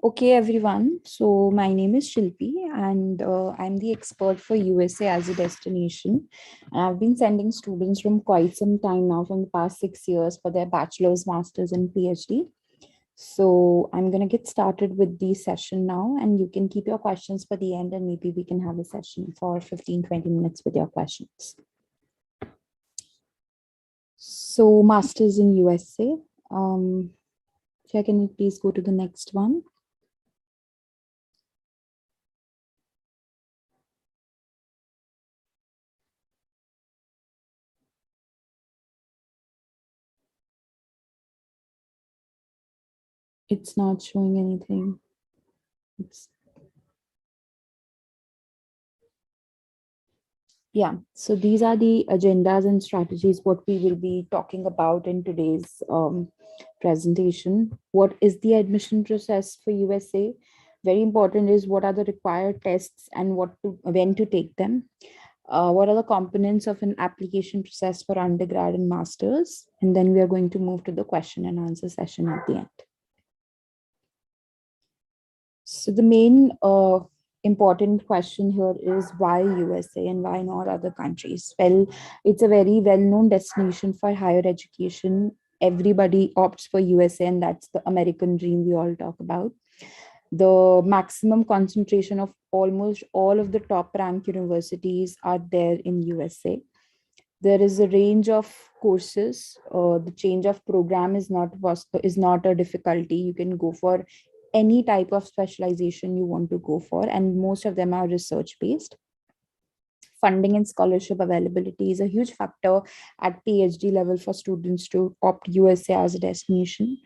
Okay, everyone. So my name is Shilpi, and I'm the expert for USA as a destination. And I've been sending students from quite some time now, from the past 6 years, for their bachelor's, master's, and PhD. So I'm going to get started with the session now, and you can keep your questions for the end, and maybe we can have a session for 15-20 minutes with your questions. So master's in USA. Can you please go to the next one? It's not showing anything. Yeah, so these are the agendas and strategies what we will be talking about in today's presentation. What is the admission process for USA? Very important is what are the required tests and when to take them. What are the components of an application process for undergrad and masters? And then we are going to move to the question and answer session at the end. So the main important question here is why USA and why not other countries? Well, it's a very well-known destination for higher education. Everybody opts for USA, and that's the American dream we all talk about. The maximum concentration of almost all of the top ranked universities are there in USA. There is a range of courses. The change of program is not a difficulty. You can go for any type of specialization you want to go for, and most of them are research based. Funding and scholarship availability is a huge factor at PhD level for students to opt USA as a destination.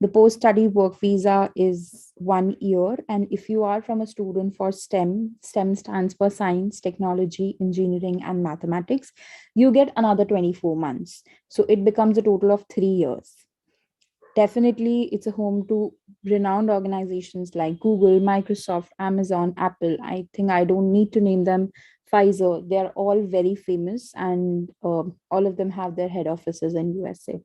The post-study work visa is 1 year, and if you are from a student for STEM stands for science, technology, engineering, and mathematics, you get another 24 months. So it becomes a total of 3 years. Definitely, it's a home to renowned organizations like Google, Microsoft, Amazon, Apple. I think I don't need to name them. Pfizer, they're all very famous, and all of them have their head offices in USA.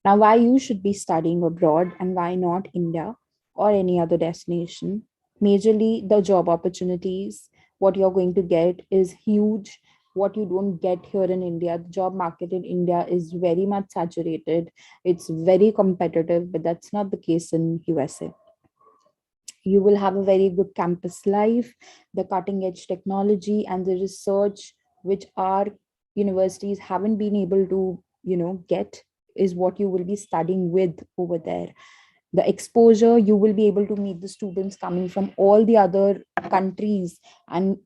Now, why you should be studying abroad and why not India or any other destination? Majorly, the job opportunities, what you're going to get is huge. What you don't get here in India, the job market in India is very much saturated. It's very competitive, but that's not the case in USA. You will have a very good campus life, the cutting edge technology and the research which our universities haven't been able to get is what you will be studying with over there. The exposure, you will be able to meet the students coming from all the other countries, and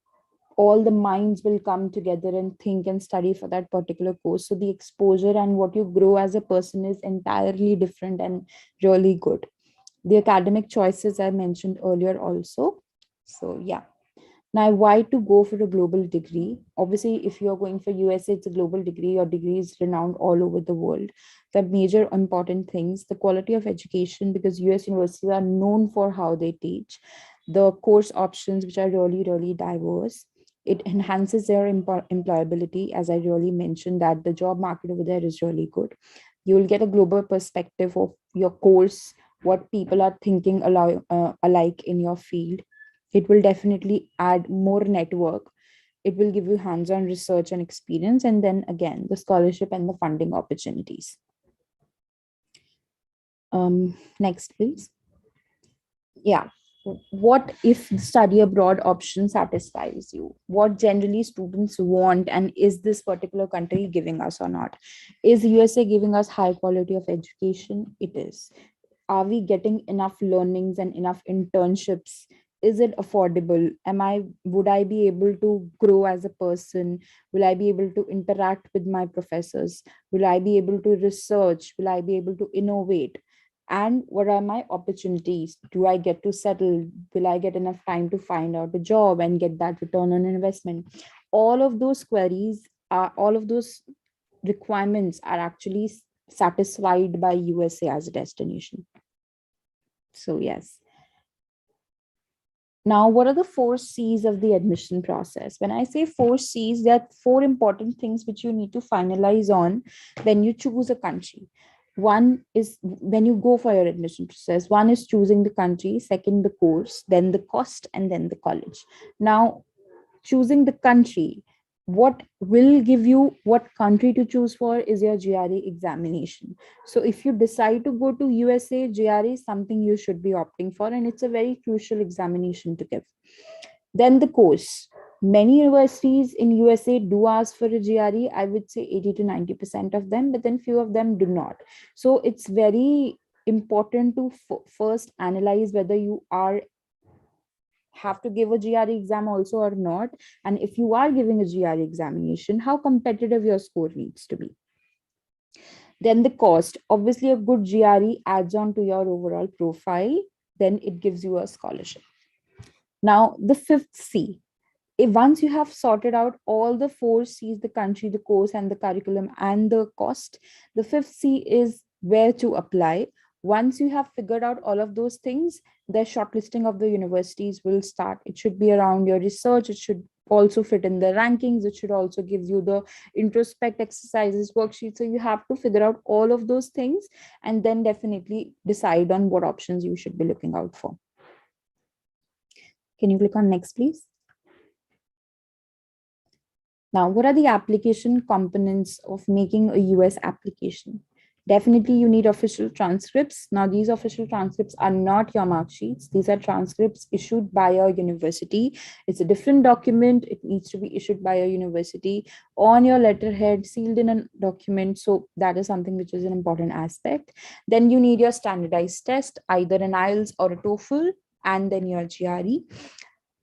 all the minds will come together and think and study for that particular course. So the exposure and what you grow as a person is entirely different and really good. The academic choices I mentioned earlier also. So yeah. Now, why to go for a global degree? Obviously, if you're going for USA, it's a global degree. Your degree is renowned all over the world. The major important things, the quality of education, because US universities are known for how they teach, the course options, which are really, really diverse. It enhances their employability, as I really mentioned, that the job market over there is really good. You'll get a global perspective of your course, what people are thinking alike in your field. It will definitely add more network. It will give you hands-on research and experience, and then again the scholarship and the funding opportunities. Next please. Yeah, what if the study abroad option satisfies you? What generally students want, and is this particular country giving us or not? Is USA giving us high quality of education? It is. Are we getting enough learnings and enough internships? Is it affordable? Would I be able to grow as a person? Will I be able to interact with my professors? Will I be able to research? Will I be able to innovate? And what are my opportunities? Do I get to settle? Will I get enough time to find out a job and get that return on investment? All of those queries are, all of those requirements are actually satisfied by USA as a destination. So yes. Now, what are the 4 C's of the admission process? When I say 4 C's, there are 4 important things which you need to finalize on when you choose a country. One is when you go for your admission process. One is choosing the country, second the course, then the cost, and then the college. Now, choosing the country, what will give you what country to choose for is your GRE examination. So if you decide to go to USA, GRE is something you should be opting for, and it's a very crucial examination to give. Then the course. Many universities in USA do ask for a GRE. I would say 80 to 90% of them, but then few of them do not. So it's very important to first analyze whether you are have to give a GRE exam also or not. And if you are giving a GRE examination, how competitive your score needs to be. Then the cost. Obviously, a good GRE adds on to your overall profile. Then it gives you a scholarship. Now, the 5th C. If once you have sorted out all the 4 C's, the country, the course, and the curriculum, and the cost, the 5th C is where to apply. Once you have figured out all of those things, the shortlisting of the universities will start. It should be around your research. It should also fit in the rankings. It should also give you the introspect exercises, worksheets. So you have to figure out all of those things and then definitely decide on what options you should be looking out for. Can you click on next, please? Now, what are the application components of making a US application? Definitely, you need official transcripts. Now, these official transcripts are not your mark sheets. These are transcripts issued by a university. It's a different document. It needs to be issued by a university on your letterhead, sealed in a document. So that is something which is an important aspect. Then you need your standardized test, either an IELTS or a TOEFL, and then your GRE.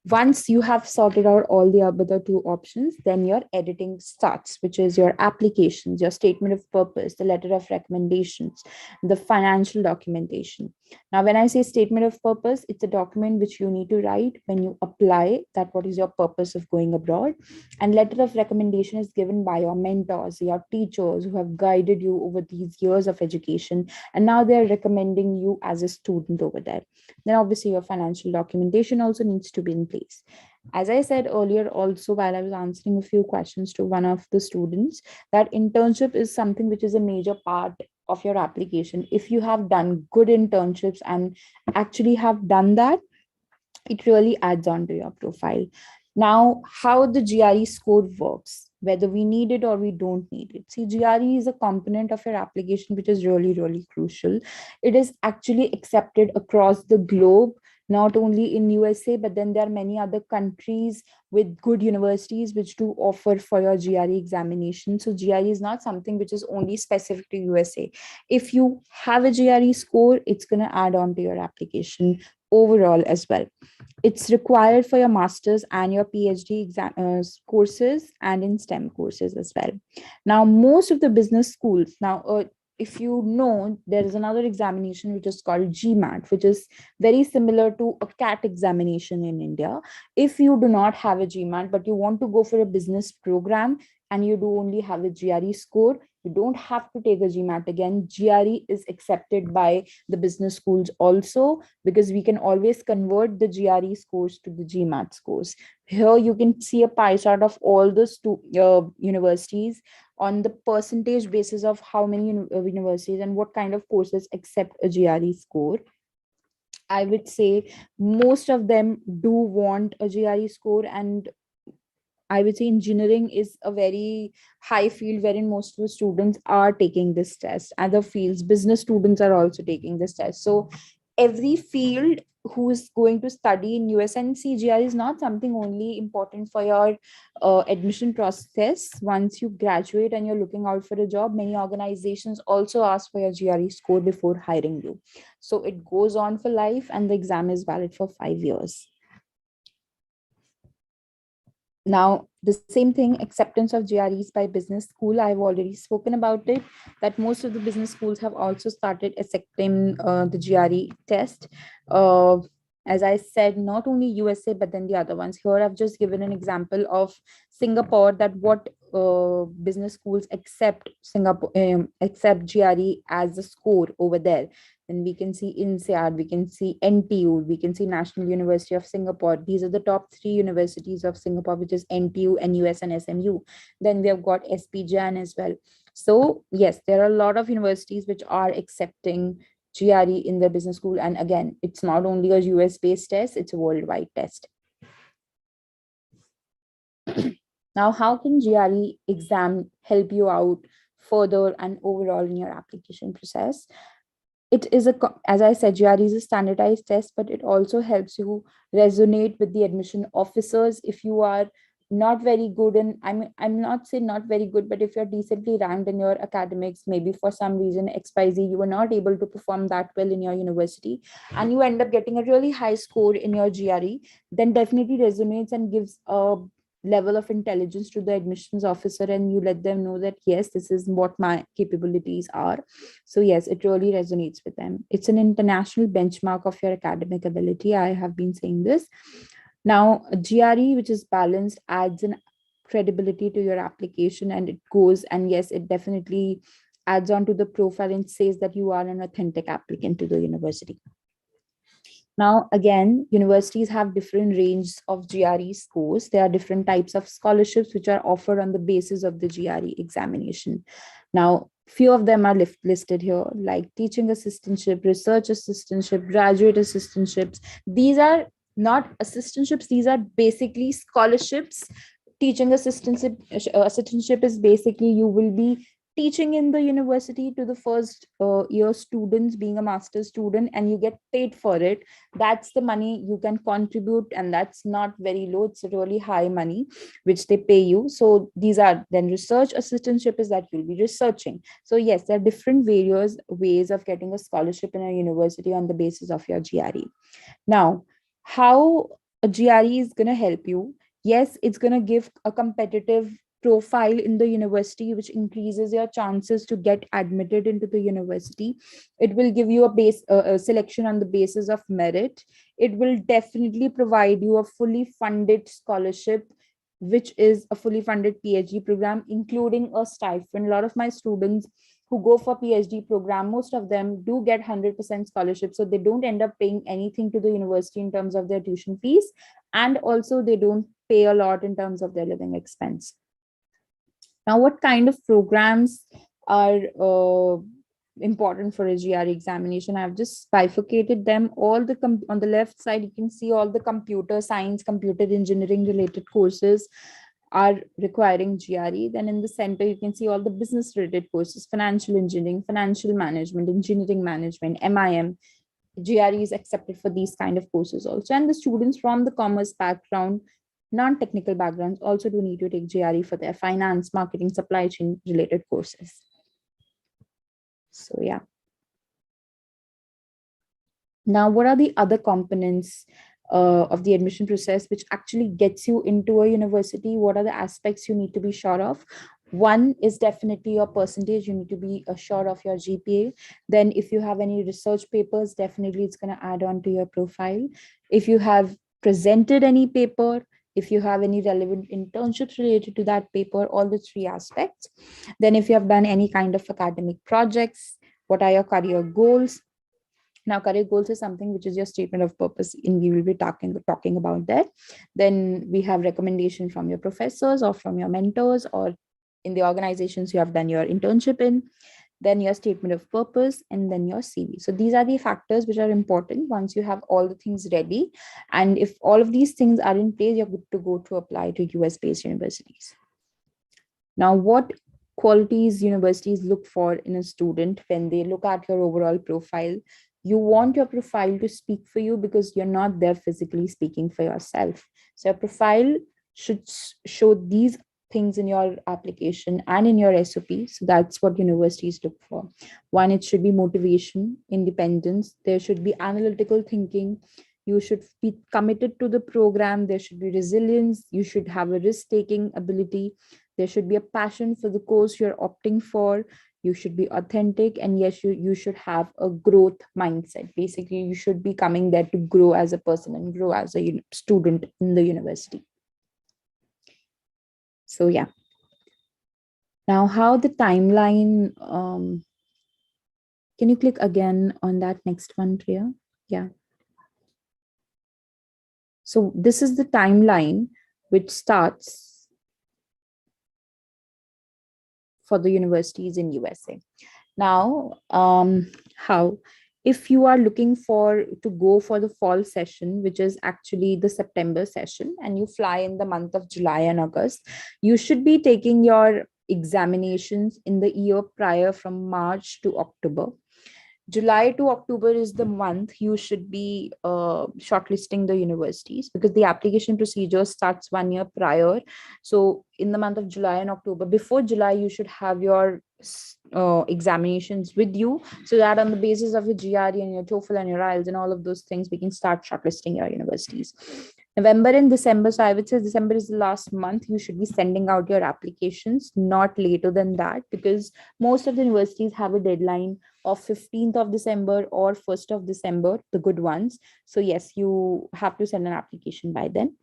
Once you have sorted out all the other 2 options, then your editing starts, which is your applications, your statement of purpose, the letter of recommendations, the financial documentation. Now, when I say statement of purpose, it's a document which you need to write when you apply, that what is your purpose of going abroad. And letter of recommendation is given by your mentors, your teachers who have guided you over these years of education. And now they're recommending you as a student over there. Then obviously your financial documentation also needs to be in place. As I said earlier, also while I was answering a few questions to one of the students, that internship is something which is a major part of your application. If you have done good internships and actually have done that, it really adds on to your profile. Now, how the GRE score works, whether we need it or we don't need it. See, GRE is a component of your application which is really, really crucial. It is actually accepted across the globe, not only in USA, but then there are many other countries with good universities which do offer for your GRE examination. So GRE is not something which is only specific to USA. If you have a GRE score, it's going to add on to your application overall as well. It's required for your master's and your PhD courses and in STEM courses as well. Now, most of the business schools, now if you know, there is another examination which is called Gmat, which is very similar to a CAT examination in India. If you do not have a Gmat, but you want to go for a business program and you do only have a GRE score, you don't have to take a Gmat again. GRE is accepted by the business schools also, because we can always convert the GRE scores to the Gmat scores. Here you can see a pie chart of all the universities on the percentage basis of how many universities and what kind of courses accept a GRE score. I would say most of them do want a GRE score, and I would say engineering is a very high field wherein most of the students are taking this test. Other fields, business students are also taking this test. So every field who is going to study in US, and CGR is not something only important for your admission process. Once you graduate and you're looking out for a job, many organizations also ask for your GRE score before hiring you. So it goes on for life, and the exam is valid for 5 years. Now, the same thing, acceptance of GREs by business school, I've already spoken about it, that most of the business schools have also started accepting the GRE test. As I said, not only USA, but then the other ones. Here, I've just given an example of Singapore, that what business schools accept accept GRE as a score over there. And we can see INSEAD, we can see NTU, we can see National University of Singapore. These are the top 3 universities of Singapore, which is NTU, NUS, and SMU. Then we have got SPJAN as well. So yes, there are a lot of universities which are accepting GRE in their business school. And again, it's not only a US-based test, it's a worldwide test. Now, how can GRE exam help you out further and overall in your application process? It is as I said, GRE is a standardized test, but it also helps you resonate with the admission officers. If you are not very good, and I'm not saying not very good, but if you're decently ranked in your academics, maybe for some reason XYZ, you were not able to perform that well in your university, and you end up getting a really high score in your GRE, then definitely resonates and gives a level of intelligence to the admissions officer, and you let them know that yes, this is what my capabilities are. So yes, it really resonates with them. It's an international benchmark of your academic ability. I have been saying this. Now, a GRE which is balanced adds an credibility to your application, and it goes, and yes, it definitely adds on to the profile and says that you are an authentic applicant to the university. Now, again, universities have different ranges of GRE scores. There are different types of scholarships which are offered on the basis of the GRE examination. Now, few of them are listed here, like teaching assistantship, research assistantship, graduate assistantships. These are not assistantships, these are basically scholarships. Teaching assistantship is basically you will be teaching in the university to the first year students, being a master's student, and you get paid for it. That's the money you can contribute, and that's not very low, it's a really high money which they pay you. So these are, then research assistantship is that you'll be researching. So yes, there are different various ways of getting a scholarship in a university on the basis of your GRE. Now, how a GRE is going to help you? Yes, it's going to give a competitive profile in the university, which increases your chances to get admitted into the university. It will give you a selection on the basis of merit. It will definitely provide you a fully funded scholarship, which is a fully funded PhD program, including a stipend. A lot of my students who go for PhD program, most of them do get 100% scholarship. So they don't end up paying anything to the university in terms of their tuition fees. And also they don't pay a lot in terms of their living expense. Now, what kind of programs are important for a GRE examination? I've just bifurcated them. All the on the left side, you can see all the computer science, computer engineering related courses are requiring GRE. Then in the center, you can see all the business related courses, financial engineering, financial management, engineering management, MIM. GRE is accepted for these kind of courses also. And the students from the commerce background, non-technical backgrounds also do need to take GRE for their finance, marketing, supply chain related courses. So yeah. Now, what are the other components of the admission process which actually gets you into a university? What are the aspects you need to be sure of? One is definitely your percentage. You need to be assured of your GPA. Then if you have any research papers, definitely it's going to add on to your profile. If you have presented any paper, if you have any relevant internships related to that paper, all the three aspects. Then if you have done any kind of academic projects, what are your career goals? Now, career goals is something which is your statement of purpose, and we will be talking about that. Then we have recommendation from your professors or from your mentors or in the organizations you have done your internship in, then your statement of purpose, and then your CV. So these are the factors which are important once you have all the things ready. And if all of these things are in place, you're good to go to apply to US-based universities. Now, what qualities universities look for in a student when they look at your overall profile? You want your profile to speak for you because you're not there physically speaking for yourself. So your profile should show these things in your application and in your SOP. So that's what universities look for. One, it should be motivation, independence. There should be analytical thinking. You should be committed to the program. There should be resilience. You should have a risk-taking ability. There should be a passion for the course you're opting for. You should be authentic. And yes, you should have a growth mindset. Basically, you should be coming there to grow as a person and grow as a student in the university. So yeah. Now, how the timeline, can you click again on that next one, Priya? Yeah. So this is the timeline which starts for the universities in USA. Now, how? If you are looking to go for the fall session, which is actually the September session, and you fly in the month of July and August, you should be taking your examinations in the year prior from March to October. July to October is the month you should be shortlisting the universities, because the application procedure starts 1 year prior. So in the month of July and October, before July, you should have your examinations with you, so that on the basis of your GRE and your TOEFL and your IELTS and all of those things, we can start shortlisting your universities. November and December, so I would say December is the last month you should be sending out your applications, not later than that, because most of the universities have a deadline of 15th of December or 1st of December, the good ones. So yes, you have to send an application by then.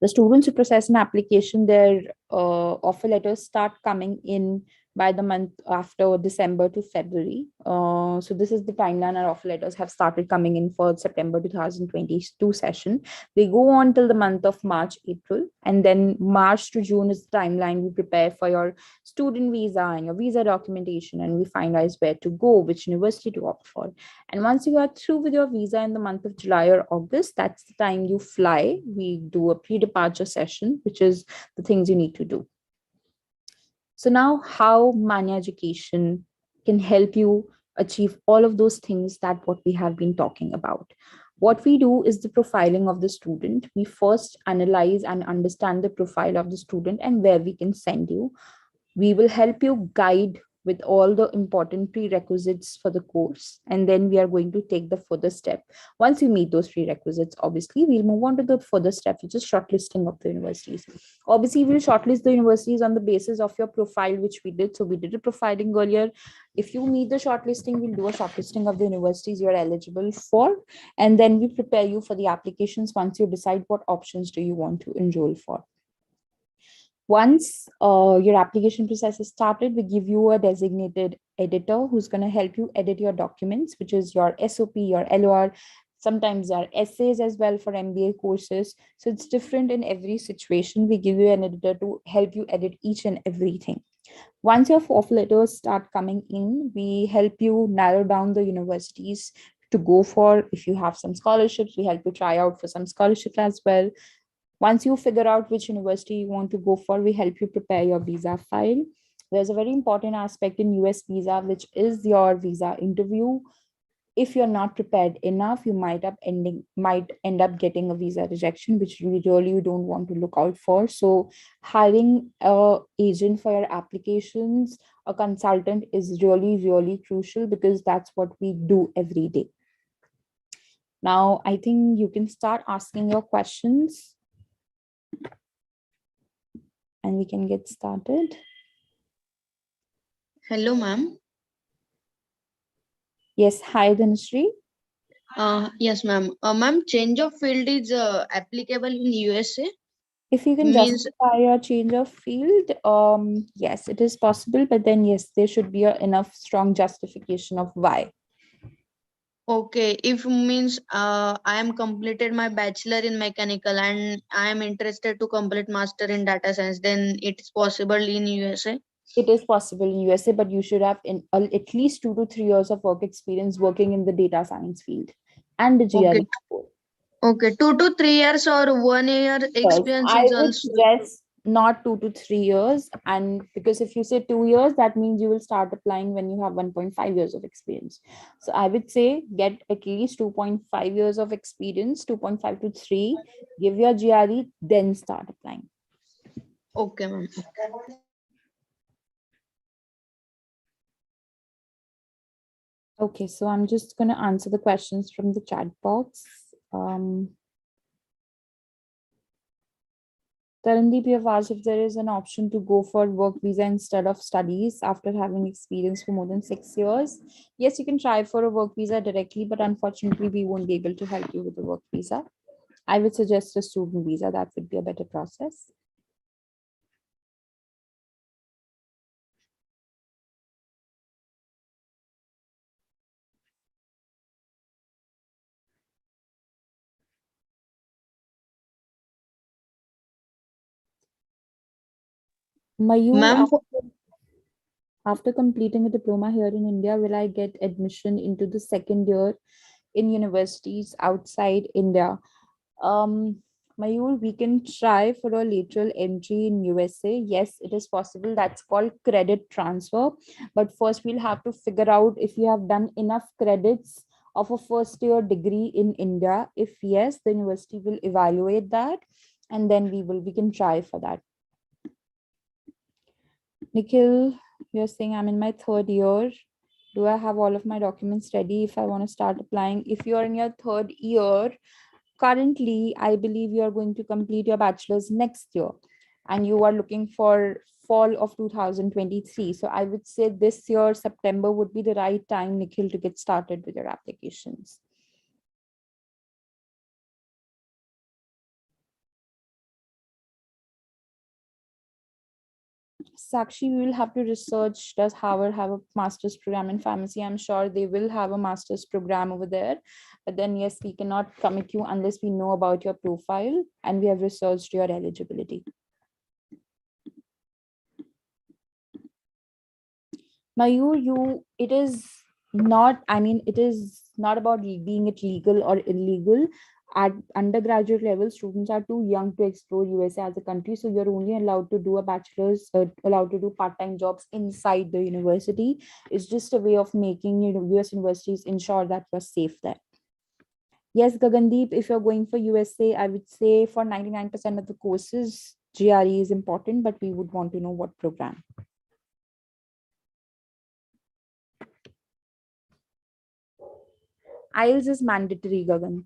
The students who process an application, their offer letters start coming in by the month after December to February. So this is the timeline. Our offer letters have started coming in for September 2022 session. They go on till the month of March, April, and then March to June is the timeline we prepare for your student visa and your visa documentation, and we finalize where to go, which university to opt for. And once you are through with your visa in the month of July or August, that's the time you fly. We do a pre-departure session, which is the things you need to do. So now how Manya Education can help you achieve all of those things that what we have been talking about. What we do is the profiling of the student. We first analyze and understand the profile of the student and where we can send you. We will help you guide with all the important prerequisites for the course, and then we are going to take the further step. Once you meet those prerequisites, obviously we'll move on to the further step, which is shortlisting of the universities. Obviously we'll shortlist the universities on the basis of your profile, which we did. So we did a profiling earlier. If you meet the shortlisting, we'll do a shortlisting of the universities you're eligible for, and then we prepare you for the applications once you decide what options do you want to enroll for. Once your application process is started, we give you a designated editor who's going to help you edit your documents, which is your SOP, your LOR. Sometimes there are essays as well for MBA courses. So it's different in every situation. We give you an editor to help you edit each and everything. Once your offer letters start coming in, we help you narrow down the universities to go for. If you have some scholarships, we help you try out for some scholarships as well. Once you figure out which university you want to go for, we help you prepare your visa file. There's a very important aspect in US visa, which is your visa interview. If you're not prepared enough, you might end up getting a visa rejection, which we really don't want to look out for. So hiring an agent for your applications, a consultant, is really, really crucial, because that's what we do every day. Now, I think you can start asking your questions. and we can get started. Hello, ma'am. Yes, hi Dhanashree. Yes, ma'am. Ma'am, change of field is applicable in USA. If you can Means justify a change of field, yes, it is possible, but then yes, there should be enough strong justification of why. okay. If means I am completed my bachelor in mechanical and I am interested to complete master in data science, then it is possible in USA. It is possible in USA, but you should have at least 2 to 3 years of work experience working in the data science field and the Okay. GRE before. Okay. 2 to 3 years or 1 year Yes, experience I is would also. suggest not 2 to 3 years. And because if you say 2 years, that means you will start applying when you have 1.5 years of experience. So I would say get at least 2.5 years of experience, 2.5 to 3, give your GRE, then start applying. Okay, ma'am. Okay, so I'm just going to answer the questions from the chat box. Tarandeep, you have asked if there is an option to go for work visa instead of studies after having experience for more than 6 years. Yes, you can try for a work visa directly, but unfortunately, we won't be able to help you with the work visa. I would suggest a student visa. That would be a better process. Mayur, Ma'am, after completing a diploma here in India, will I get admission into the second year in universities outside India? Mayur, we can try for a lateral entry in USA. Yes, it is possible. That's called credit transfer. But first, we'll have to figure out if you have done enough credits of a first year degree in India. If yes, the university will evaluate that, and then we can try for that. Nikhil, you're saying I'm in my third year. Do I have all of my documents ready if I want to start applying? If you're in your third year, currently, I believe you are going to complete your bachelor's next year and you are looking for fall of 2023. So I would say this year, September would be the right time, Nikhil, to get started with your applications. Sakshi, we will have to research, does Harvard have a master's program in pharmacy? I'm sure they will have a master's program over there. But then, yes, we cannot commit you unless we know about your profile and we have researched your eligibility. Mayur, it is not, it is not about being it legal or illegal. At undergraduate level, students are too young to explore USA as a country. So you're only allowed to do a bachelor's, allowed to do part-time jobs inside the university. It's just a way of making US universities ensure that you're safe there. Yes, Gagandeep, if you're going for USA, I would say for 99% of the courses, GRE is important, but we would want to know what program. IELTS is mandatory, Gagan.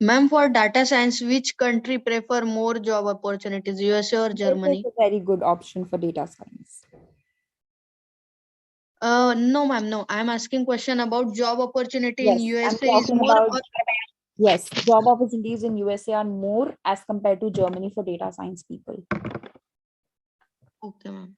ma'am, for data science, which country prefer more job opportunities, USA or This Germany? is a very good option for data science. No, ma'am, no. I'm asking question about job opportunity in Yes, I'm USA is talking more about, or yes, job opportunities in USA are more as compared to Germany for data science people. okay, ma'am.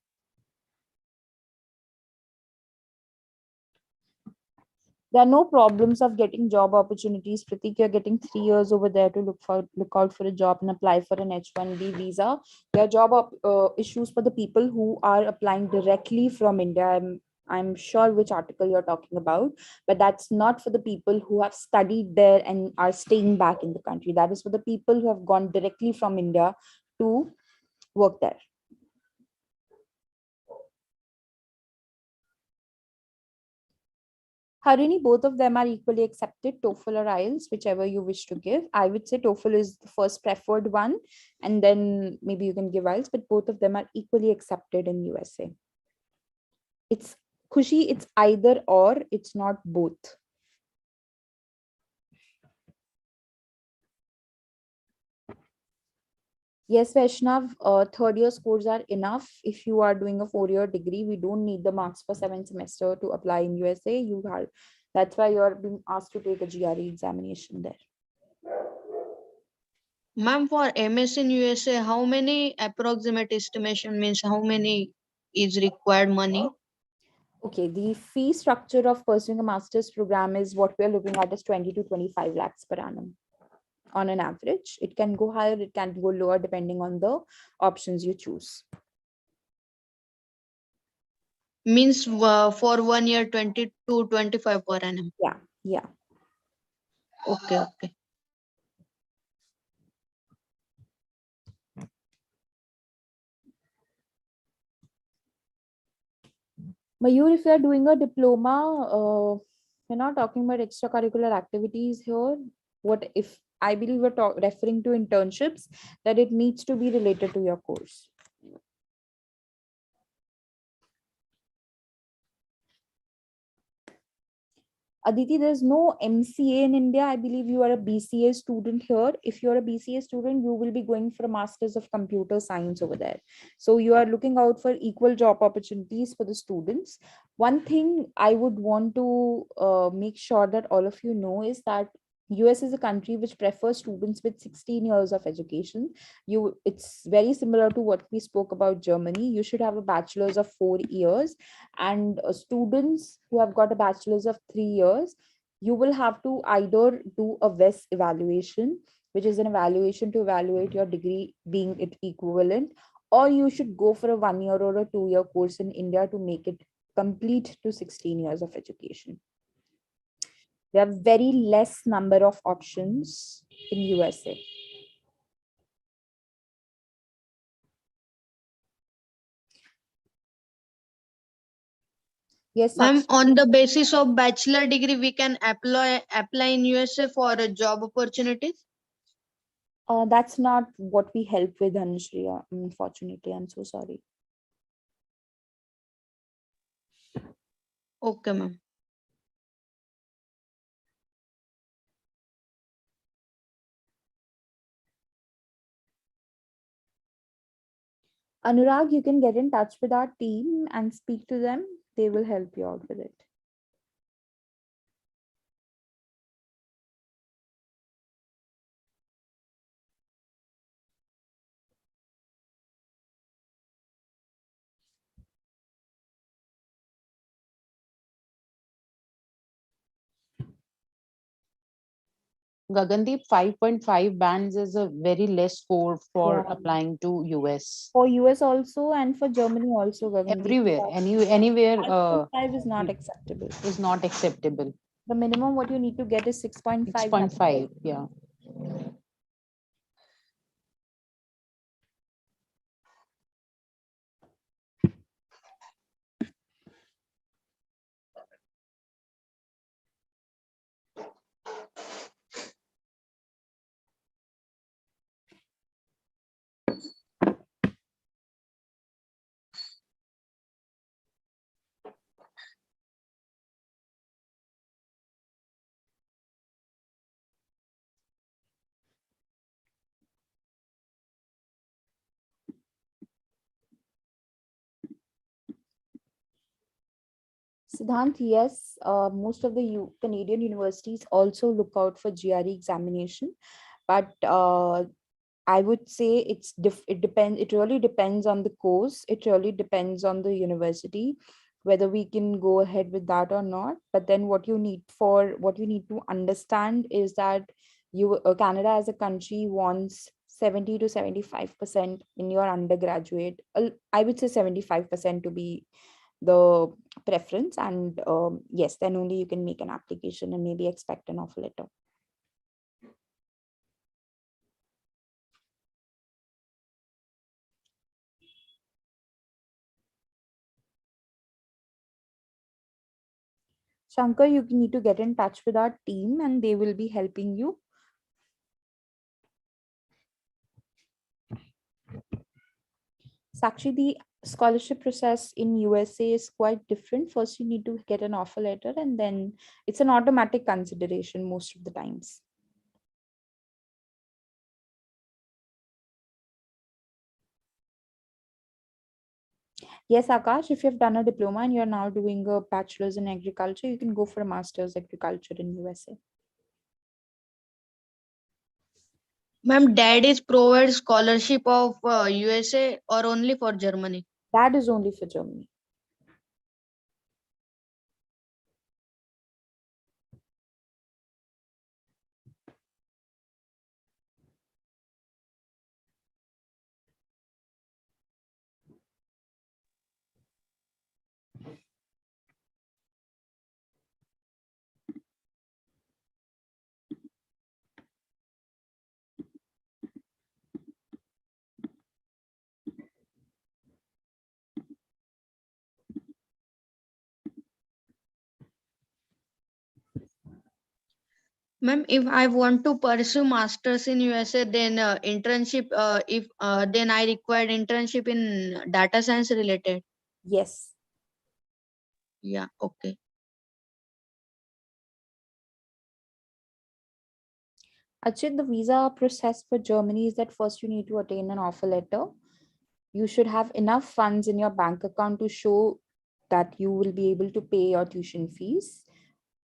There are no problems of getting job opportunities. Pratik, you're getting 3 years over there to look out for a job and apply for an H-1B visa. There are job issues for the people who are applying directly from India. I'm sure which article you're talking about, but that's not for the people who have studied there and are staying back in the country. That is for the people who have gone directly from India to work there. Harini, both of them are equally accepted, TOEFL or IELTS, whichever you wish to give. I would say TOEFL is the first preferred one, and then maybe you can give IELTS, but both of them are equally accepted in USA. It's Khushi, it's either or, it's not both. Yes, Vaishnav, third year scores are enough. If you are doing a 4-year degree, we don't need the marks for 7 semester to apply in USA. That's why you're being asked to take a GRE examination there. Ma'am, for MS in USA, how many approximate estimation means how many is required money? Okay, the fee structure of pursuing a master's program is what we're looking at is 20 to 25 lakhs per annum on an average. It can go higher, it can go lower depending on the options you choose. Means for 1 year 20 to 25 per annum. Yeah. Okay. Mayur, if you're doing a diploma, we're not talking about extracurricular activities here. What if I believe we're referring to internships, that it needs to be related to your course. Aditi, there's no MCA in India. I believe you are a BCA student here. If you're a BCA student, you will be going for a Masters of Computer Science over there. So you are looking out for equal job opportunities for the students. One thing I would want to make sure that all of you know is that US is a country which prefers students with 16 years of education. It's very similar to what we spoke about Germany. You should have a bachelor's of 4 years, and students who have got a bachelor's of 3 years, you will have to either do a VES evaluation, which is an evaluation to evaluate your degree being it equivalent, or you should go for a 1 year or a 2 year course in India to make it complete to 16 years of education. There are very less number of options in USA. Yes, Ma'am, Sakshi. on the basis of bachelor degree, we can apply in USA for a job opportunities. That's not what we help with, Anushree. Unfortunately, I'm so sorry. Okay, ma'am. Anurag, you can get in touch with our team and speak to them. They will help you out with it. Gagandeep, 5.5 bands is a very less score for Yeah. applying to US. For US also and for Germany also, Gagandeep. Everywhere, anywhere 5.5 is not acceptable. is not acceptable. The minimum what you need to get is 6.5. 6.5, yeah. Siddhant, yes, most of the Canadian universities also look out for GRE examination, but I would say it depends. It really depends on the course. It really depends on the university, whether we can go ahead with that or not. But then what you need to understand is that Canada as a country wants 70 to 75% in your undergraduate. I would say 75% to be the preference, and yes, then only you can make an application and maybe expect an offer letter. Shankar, you need to get in touch with our team and they will be helping you. Sakshi, the scholarship process in USA is quite different. First, you need to get an offer letter and then it's an automatic consideration most of the times. Yes, Akash, if you've done a diploma and you're now doing a bachelor's in agriculture, you can go for a master's agriculture in USA. Ma'am, dad is provide scholarship of USA or only for Germany? That is only for Germany. Ma'am, if I want to pursue masters in USA, then internship. If then I required internship in data science related. Yes. Yeah. Okay. Achit, the visa process for Germany is that first you need to attain an offer letter. You should have enough funds in your bank account to show that you will be able to pay your tuition fees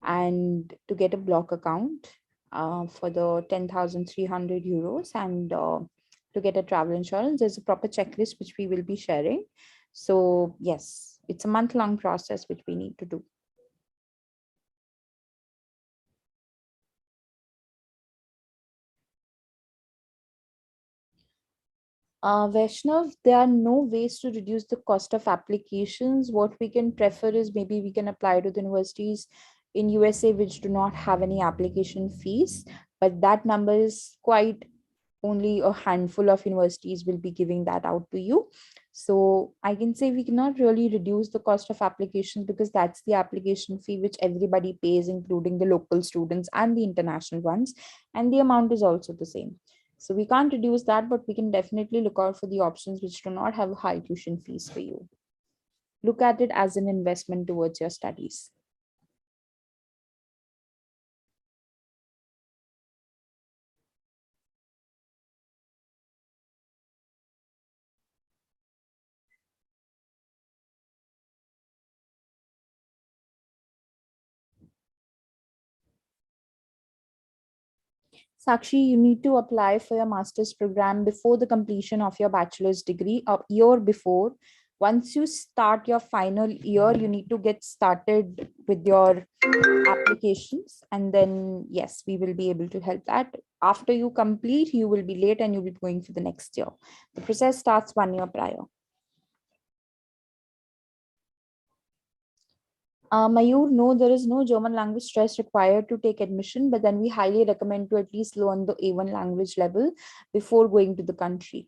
and to get a block account for the 10,300 euros and to get a travel insurance. There's a proper checklist which we will be sharing. So yes, it's a month-long process which we need to do. Vaishnav, there are no ways to reduce the cost of applications. What we can prefer is maybe we can apply to the universities in USA which do not have any application fees, but that number is quite only a handful of universities will be giving that out to you. So I can say we cannot really reduce the cost of applications because that's the application fee which everybody pays, including the local students and the international ones, and the amount is also the same. So we can't reduce that, but we can definitely look out for the options which do not have high tuition fees for you. Look at it as an investment towards your studies. Sakshi, you need to apply for your master's program before the completion of your bachelor's degree, a year before. Once you start your final year, you need to get started with your applications. And then, yes, we will be able to help that. After you complete, you will be late and you'll be going for the next year. The process starts 1 year prior. Mayur, no, there is no German language stress required to take admission, but then we highly recommend to at least learn the A1 language level before going to the country.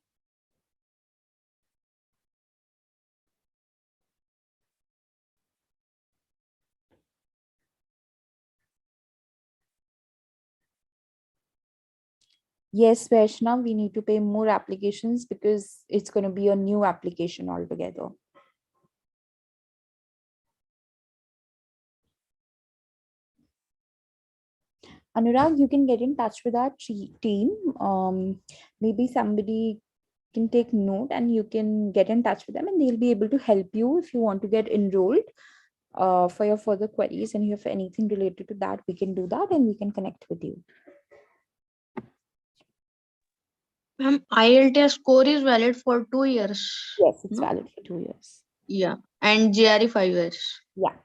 Yes, Vaishnav, we need to pay more applications because it's going to be a new application altogether. Anurag, you can get in touch with our team. Maybe somebody can take note and you can get in touch with them and they'll be able to help you if you want to get enrolled for your further queries. And if anything related to that, we can do that and we can connect with you. Ma'am, IELTS score is valid for 2 years. Yes, it's No? valid for 2 years. Yeah. And GRE 5 years. Yeah.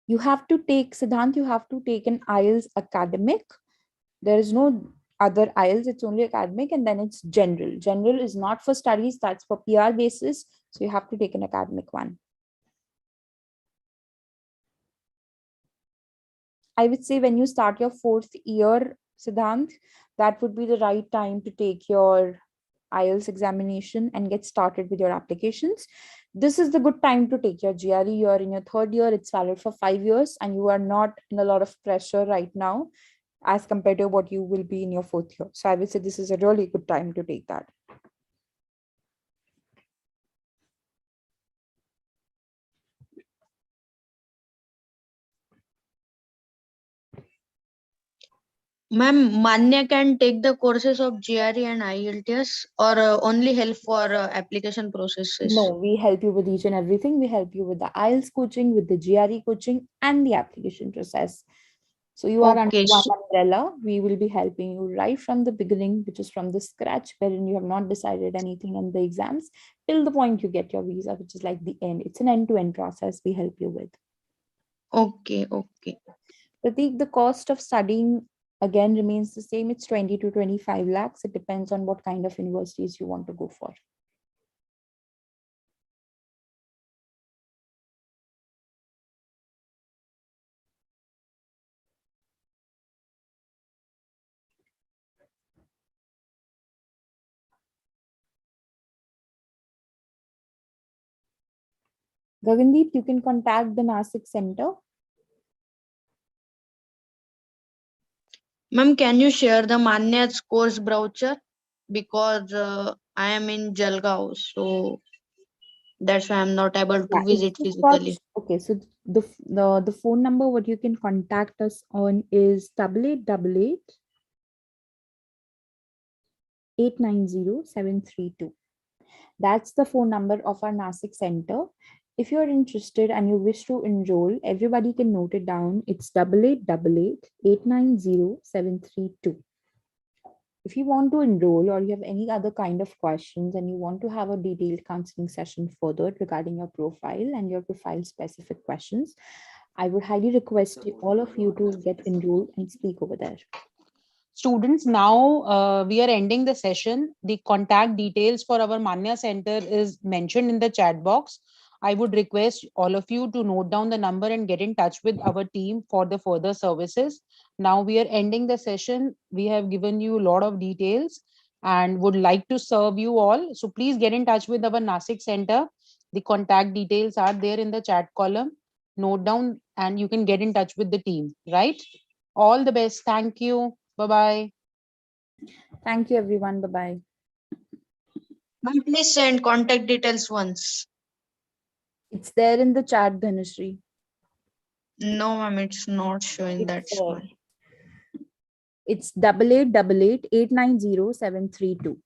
You have to take, Siddhant, you have to take an IELTS academic. There is no other IELTS, it's only academic, and then it's general. General is not for studies, that's for PR basis. So you have to take an academic one. I would say when you start your 4th year, Siddhant, that would be the right time to take your IELTS examination and get started with your applications. This is the good time to take your GRE. You are in your 3rd year, it's valid for 5 years, and you are not in a lot of pressure right now as compared to what you will be in your 4th year. So I would say this is a really good time to take that. Ma'am, Manya can take the courses of GRE and IELTS or only help for application processes? No, we help you with each and everything. We help you with the IELTS coaching, with the GRE coaching, and the application process. So you are under Okay, one so, umbrella. We will be helping you right from the beginning, which is from the scratch, wherein you have not decided anything on the exams, till the point you get your visa, which is like the end. It's an end-to-end process we help you with. okay. Prateek, the cost of studying again remains the same. It's 20 to 25 lakhs. It depends on what kind of universities you want to go for. Gagandeep, you can contact the Nasik Center. Ma'am, can you share the Manya's course brochure? Because I am in Jalgaon, so that's why I'm not able Yeah, to visit it's got, physically. okay. So the phone number what you can contact us on is 8888 That's the phone number of our Nasik Center. If you're interested and you wish to enroll, everybody can note it down. It's 8888 If you want to enroll or you have any other kind of questions and you want to have a detailed counseling session further regarding your profile and your profile specific questions, I would highly request all of you to get enrolled and speak over there. Students, now we are ending the session. The contact details for our Manya Center is mentioned in the chat box. I would request all of you to note down the number and get in touch with our team for the further services. Now we are ending the session. We have given you a lot of details and would like to serve you all. So please get in touch with our Nasik Center. The contact details are there in the chat column. Note down and you can get in touch with the team, right? All the best. Thank you. Bye-bye. Thank you, everyone. Bye-bye. Ma'am, please send contact details once. It's there in the chat, Dhanashree. No, ma'am, it's not showing. It's That's there. why. It's 8888 890732.